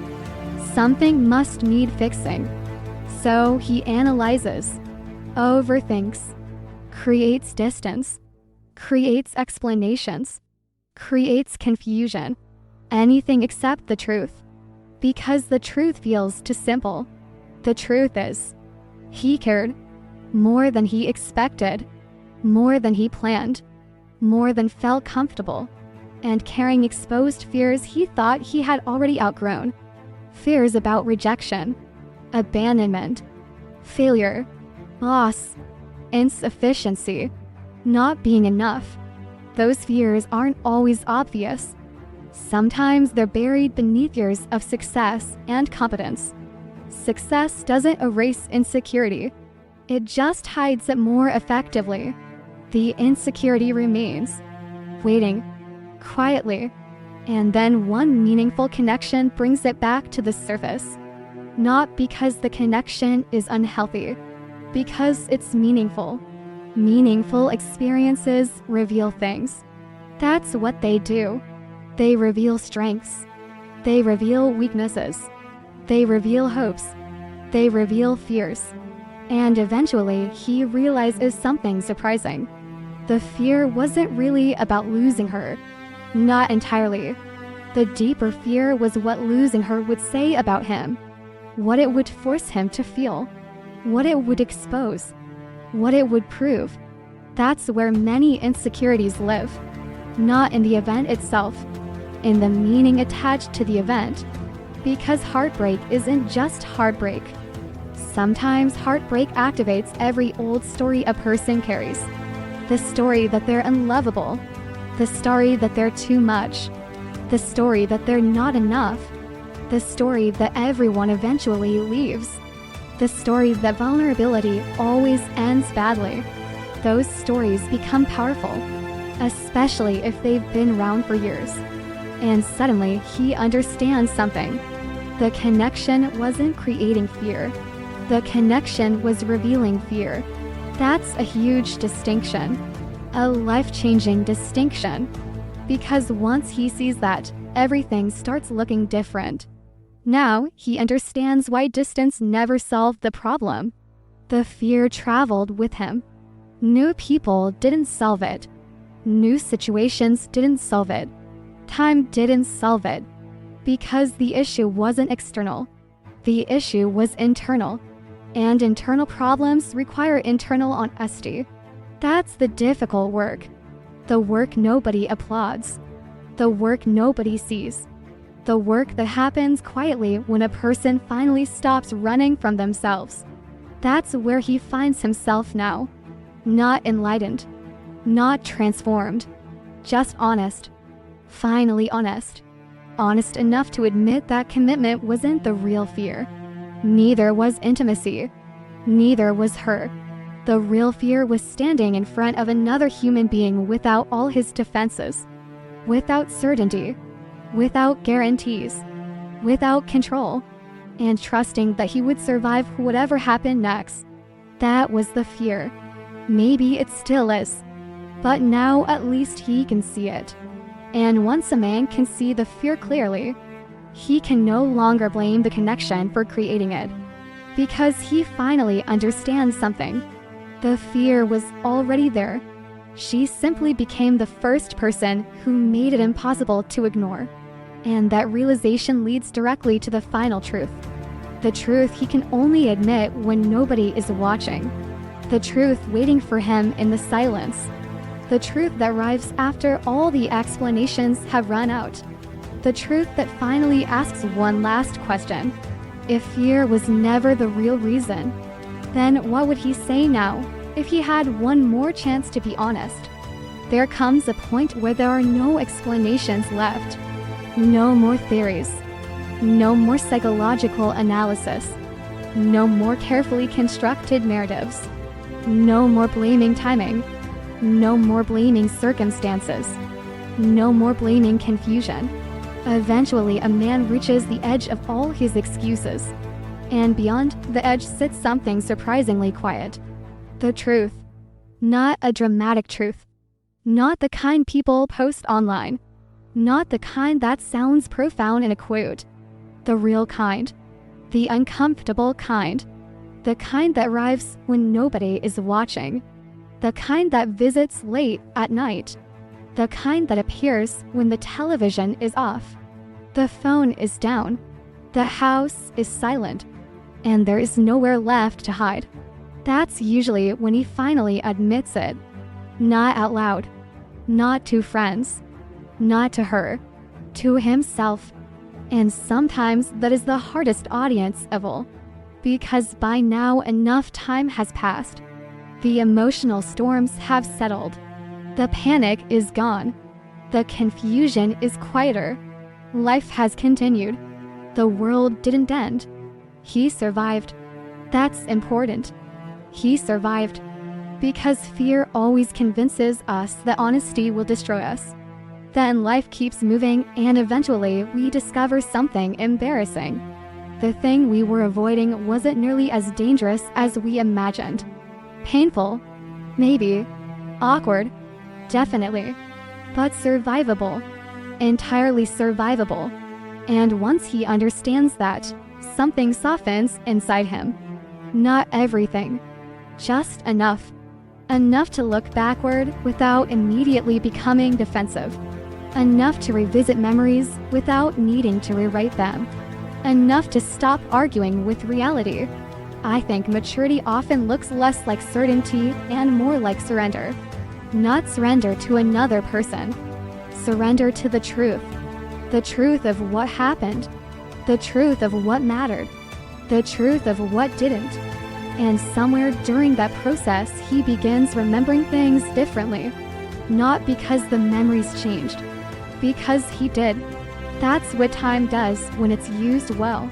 Something must need fixing. So he analyzes, overthinks, creates distance, creates explanations, creates confusion. Anything except the truth. Because the truth feels too simple. The truth is, he cared more than he expected, more than he planned, more than felt comfortable, and carrying exposed fears he thought he had already outgrown. Fears about rejection, abandonment, failure, loss, insufficiency, not being enough. Those fears aren't always obvious. Sometimes they're buried beneath years of success and competence. Success doesn't erase insecurity. It just hides it more effectively. The insecurity remains, waiting, quietly, and then one meaningful connection brings it back to the surface. Not because the connection is unhealthy, because it's meaningful. Meaningful experiences reveal things. That's what they do. They reveal strengths. They reveal weaknesses. They reveal hopes. They reveal fears. And eventually, he realizes something surprising. The fear wasn't really about losing her. Not entirely. The deeper fear was what losing her would say about him. What it would force him to feel. What it would expose. What it would prove. That's where many insecurities live. Not in the event itself. In the meaning attached to the event. Because heartbreak isn't just heartbreak. Sometimes heartbreak activates every old story a person carries. The story that they're unlovable. The story that they're too much. The story that they're not enough. The story that everyone eventually leaves. The story that vulnerability always ends badly. Those stories become powerful, especially if they've been around for years. And suddenly, he understands something. The connection wasn't creating fear. The connection was revealing fear. That's a huge distinction. A life-changing distinction. Because once he sees that, everything starts looking different. Now, he understands why distance never solved the problem. The fear traveled with him. New people didn't solve it. New situations didn't solve it. Time didn't solve it. Because the issue wasn't external. The issue was internal. And internal problems require internal honesty. That's the difficult work. The work nobody applauds. The work nobody sees. The work that happens quietly when a person finally stops running from themselves. That's where he finds himself now. Not enlightened. Not transformed. Just honest. Finally honest. Honest enough to admit that commitment wasn't the real fear. Neither was intimacy. Neither was her. The real fear was standing in front of another human being without all his defenses. Without certainty. Without guarantees. Without control. And trusting that he would survive whatever happened next. That was the fear. Maybe it still is. But now at least he can see it. And once a man can see the fear clearly, he can no longer blame the connection for creating it. Because he finally understands something. The fear was already there. She simply became the first person who made it impossible to ignore. And that realization leads directly to the final truth. The truth he can only admit when nobody is watching. The truth waiting for him in the silence. The truth that arrives after all the explanations have run out. The truth that finally asks one last question. If fear was never the real reason, then what would he say now if he had one more chance to be honest? There comes a point where there are no explanations left. No more theories. No more psychological analysis. No more carefully constructed narratives. No more blaming timing. No more blaming circumstances. No more blaming confusion. Eventually, a man reaches the edge of all his excuses. And beyond the edge sits something surprisingly quiet. The truth. Not a dramatic truth. Not the kind people post online. Not the kind that sounds profound in a quote. The real kind. The uncomfortable kind. The kind that arrives when nobody is watching. The kind that visits late at night. The kind that appears when the television is off. The phone is down. The house is silent. And there is nowhere left to hide. That's usually when he finally admits it. Not out loud. Not to friends. Not to her. To himself. And sometimes that is the hardest audience of all. Because by now enough time has passed. The emotional storms have settled. The panic is gone. The confusion is quieter. Life has continued. The world didn't end. He survived. That's important. He survived. Because fear always convinces us that honesty will destroy us. Then life keeps moving and eventually we discover something embarrassing. The thing we were avoiding wasn't nearly as dangerous as we imagined. Painful? Maybe. Awkward? Definitely. But survivable. Entirely survivable. And once he understands that, something softens inside him. Not everything, just enough. Enough to look backward without immediately becoming defensive. Enough to revisit memories without needing to rewrite them. Enough to stop arguing with reality. I think maturity often looks less like certainty and more like surrender. Not surrender to another person. Surrender to the truth. The truth of what happened. The truth of what mattered. The truth of what didn't. And somewhere during that process, he begins remembering things differently. Not because the memories changed, because he did. That's what time does when it's used well.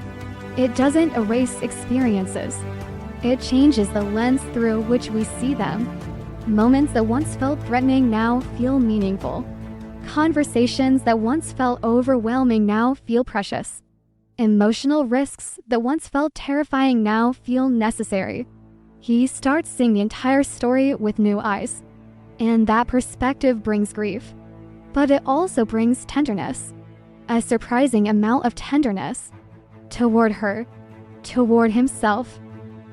It doesn't erase experiences. It changes the lens through which we see them. Moments that once felt threatening now feel meaningful. Conversations that once felt overwhelming now feel precious. Emotional risks that once felt terrifying now feel necessary. He starts seeing the entire story with new eyes. And that perspective brings grief. But it also brings tenderness. A surprising amount of tenderness. Toward her. Toward himself.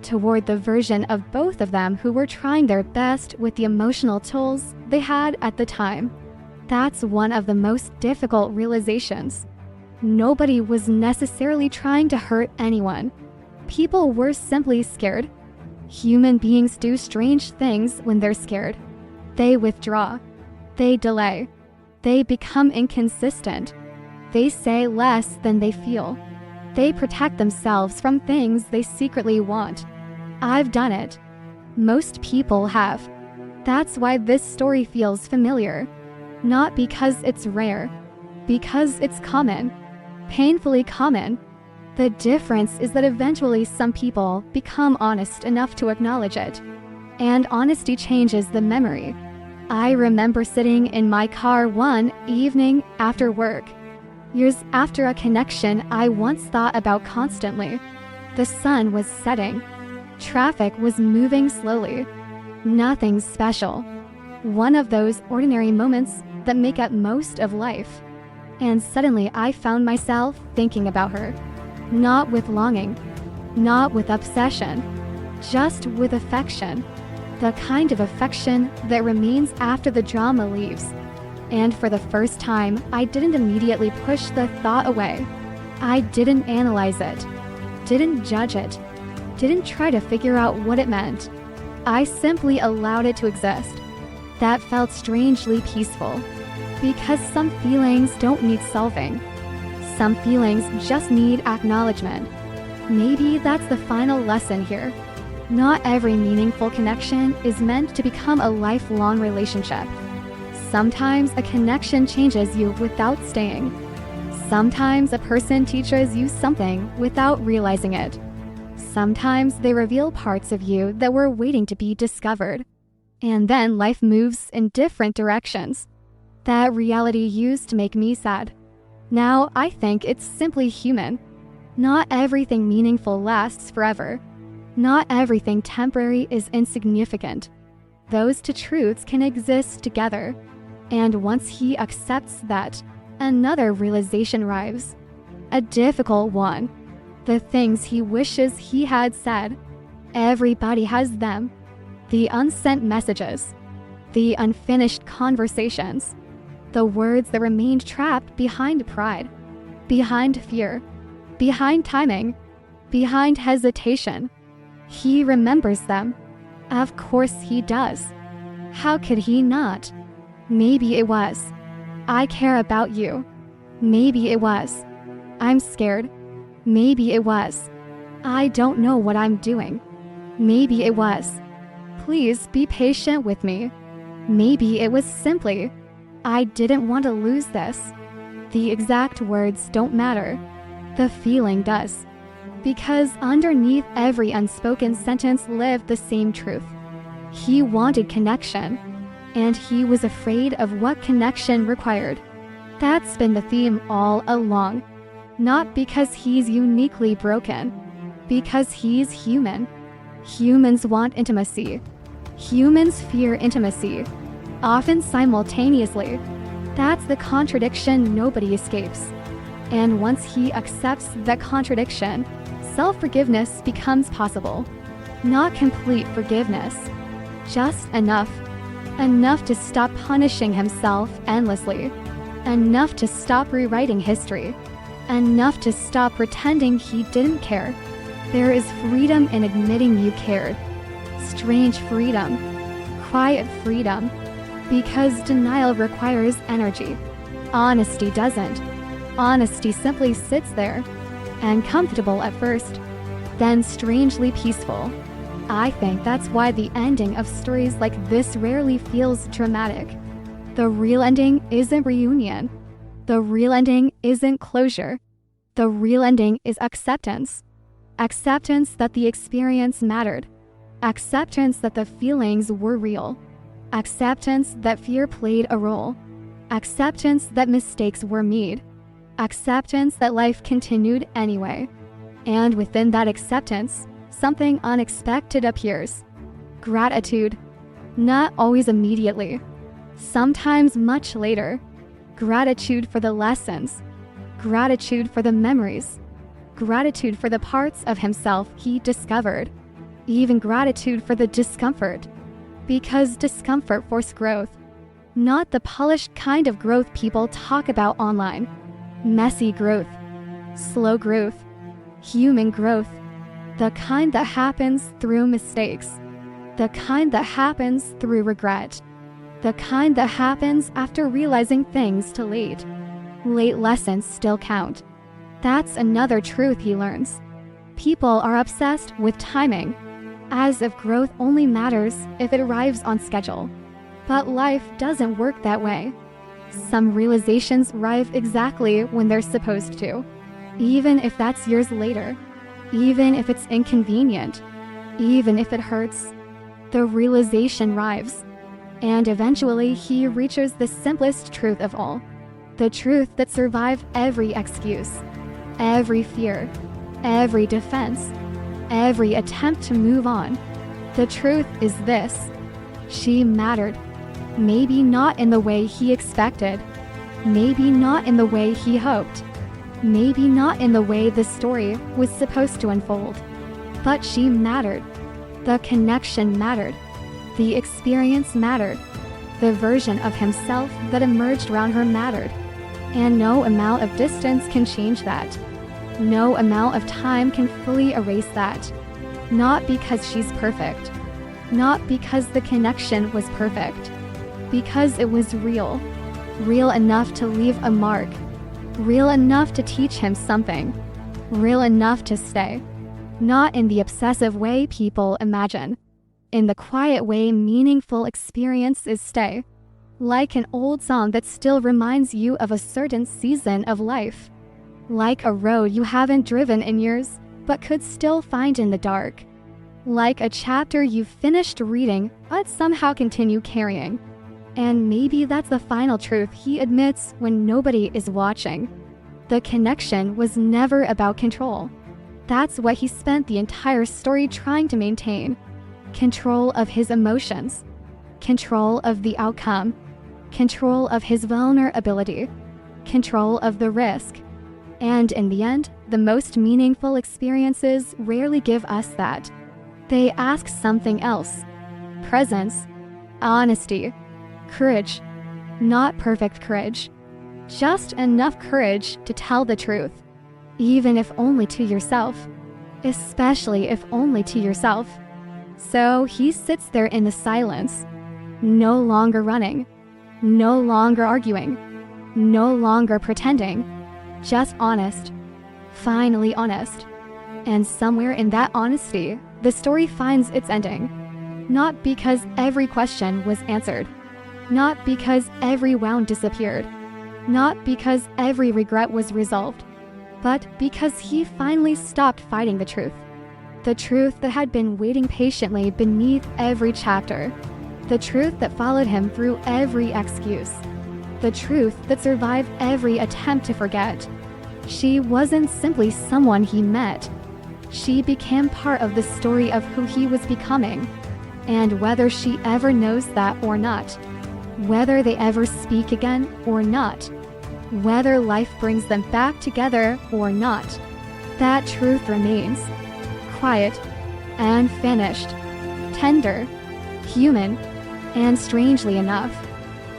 Toward the version of both of them who were trying their best with the emotional tools they had at the time. That's one of the most difficult realizations. Nobody was necessarily trying to hurt anyone. People were simply scared. Human beings do strange things when they're scared. They withdraw. They delay. They become inconsistent. They say less than they feel. They protect themselves from things they secretly want. I've done it. Most people have. That's why this story feels familiar. Not because it's rare. Because it's common. Painfully common. The difference is that eventually some people become honest enough to acknowledge it. And honesty changes the memory. I remember sitting in my car one evening after work. Years after a connection I once thought about constantly. The sun was setting. Traffic was moving slowly. Nothing special. One of those ordinary moments that make up most of life. And suddenly I found myself thinking about her. Not with longing. Not with obsession. Just with affection. The kind of affection that remains after the drama leaves. And for the first time, I didn't immediately push the thought away. I didn't analyze it. Didn't judge it. Didn't try to figure out what it meant. I simply allowed it to exist. That felt strangely peaceful. Because some feelings don't need solving. Some feelings just need acknowledgement. Maybe that's the final lesson here. Not every meaningful connection is meant to become a lifelong relationship. Sometimes a connection changes you without staying. Sometimes a person teaches you something without realizing it. Sometimes they reveal parts of you that were waiting to be discovered. And then life moves in different directions. That reality used to make me sad. Now I think it's simply human. Not everything meaningful lasts forever. Not everything temporary is insignificant. Those two truths can exist together. And once he accepts that, another realization arrives. A difficult one. The things he wishes he had said. Everybody has them. The unsent messages. The unfinished conversations. The words that remained trapped behind pride. Behind fear. Behind timing. Behind hesitation. He remembers them. Of course he does. How could he not? Maybe it was. I care about you. Maybe it was. I'm scared. Maybe it was. I don't know what I'm doing. Maybe it was. Please be patient with me. Maybe it was simply, I didn't want to lose this. The exact words don't matter. The feeling does. Because underneath every unspoken sentence lived the same truth. He wanted connection. And he was afraid of what connection required. That's been the theme all along. Not because he's uniquely broken. Because he's human. Humans want intimacy. Humans fear intimacy. Often simultaneously. That's the contradiction nobody escapes. And once he accepts that contradiction, self-forgiveness becomes possible. Not complete forgiveness, just enough. Enough to stop punishing himself endlessly. Enough to stop rewriting history. Enough to stop pretending he didn't care. There is freedom in admitting you cared. Strange freedom. Quiet freedom. Because denial requires energy. Honesty doesn't. Honesty simply sits there. Uncomfortable at first, then strangely peaceful. I think that's why the ending of stories like this rarely feels dramatic. The real ending isn't reunion. The real ending isn't closure. The real ending is acceptance. Acceptance that the experience mattered. Acceptance that the feelings were real. Acceptance that fear played a role. Acceptance that mistakes were made. Acceptance that life continued anyway. And within that acceptance, something unexpected appears. Gratitude. Not always immediately. Sometimes much later. Gratitude for the lessons. Gratitude for the memories. Gratitude for the parts of himself he discovered. Even gratitude for the discomfort. Because discomfort forced growth. Not the polished kind of growth people talk about online. Messy growth. Slow growth. Human growth. The kind that happens through mistakes. The kind that happens through regret. The kind that happens after realizing things too late. Late lessons still count. That's another truth he learns. People are obsessed with timing, as if growth only matters if it arrives on schedule. But life doesn't work that way. Some realizations arrive exactly when they're supposed to, even if that's years later. Even if it's inconvenient, even if it hurts, the realization arrives. And eventually he reaches the simplest truth of all. The truth that survived every excuse, every fear, every defense, every attempt to move on. The truth is this: she mattered. Maybe not in the way he expected. Maybe not in the way he hoped. Maybe not in the way the story was supposed to unfold. But she mattered. The connection mattered. The experience mattered. The version of himself that emerged around her mattered. And no amount of distance can change that. No amount of time can fully erase that. Not because she's perfect. Not because the connection was perfect. Because it was real. Real enough to leave a mark. Real enough to teach him something. Real enough to stay. Not in the obsessive way people imagine. In the quiet way meaningful experiences stay. Like an old song that still reminds you of a certain season of life. Like a road you haven't driven in years, but could still find in the dark. Like a chapter you've finished reading, but somehow continue carrying. And maybe that's the final truth he admits when nobody is watching. The connection was never about control. That's what he spent the entire story trying to maintain. Control of his emotions. Control of the outcome. Control of his vulnerability. Control of the risk. And in the end, the most meaningful experiences rarely give us that. They ask something else. Presence. Honesty. Courage. Not perfect courage. Just enough courage to tell the truth. Even if only to yourself. Especially if only to yourself. So he sits there in the silence. No longer running. No longer arguing. No longer pretending. Just honest. Finally honest. And somewhere in that honesty, the story finds its ending. Not because every question was answered. Not because every wound disappeared. Not because every regret was resolved. But because he finally stopped fighting the truth. The truth that had been waiting patiently beneath every chapter. The truth that followed him through every excuse. The truth that survived every attempt to forget. She wasn't simply someone he met. She became part of the story of who he was becoming. And whether she ever knows that or not, whether they ever speak again or not, whether life brings them back together or not, That truth remains quiet and finished, tender, human, and strangely enough,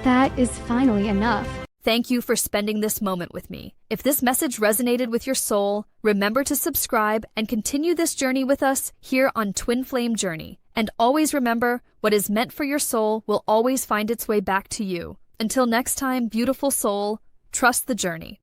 that is finally enough. Thank you for spending this moment with me. If this message resonated with your soul, remember to subscribe and continue this journey with us here on Twin Flame Journey. And always remember, what is meant for your soul will always find its way back to you. Until next time, beautiful soul, trust the journey.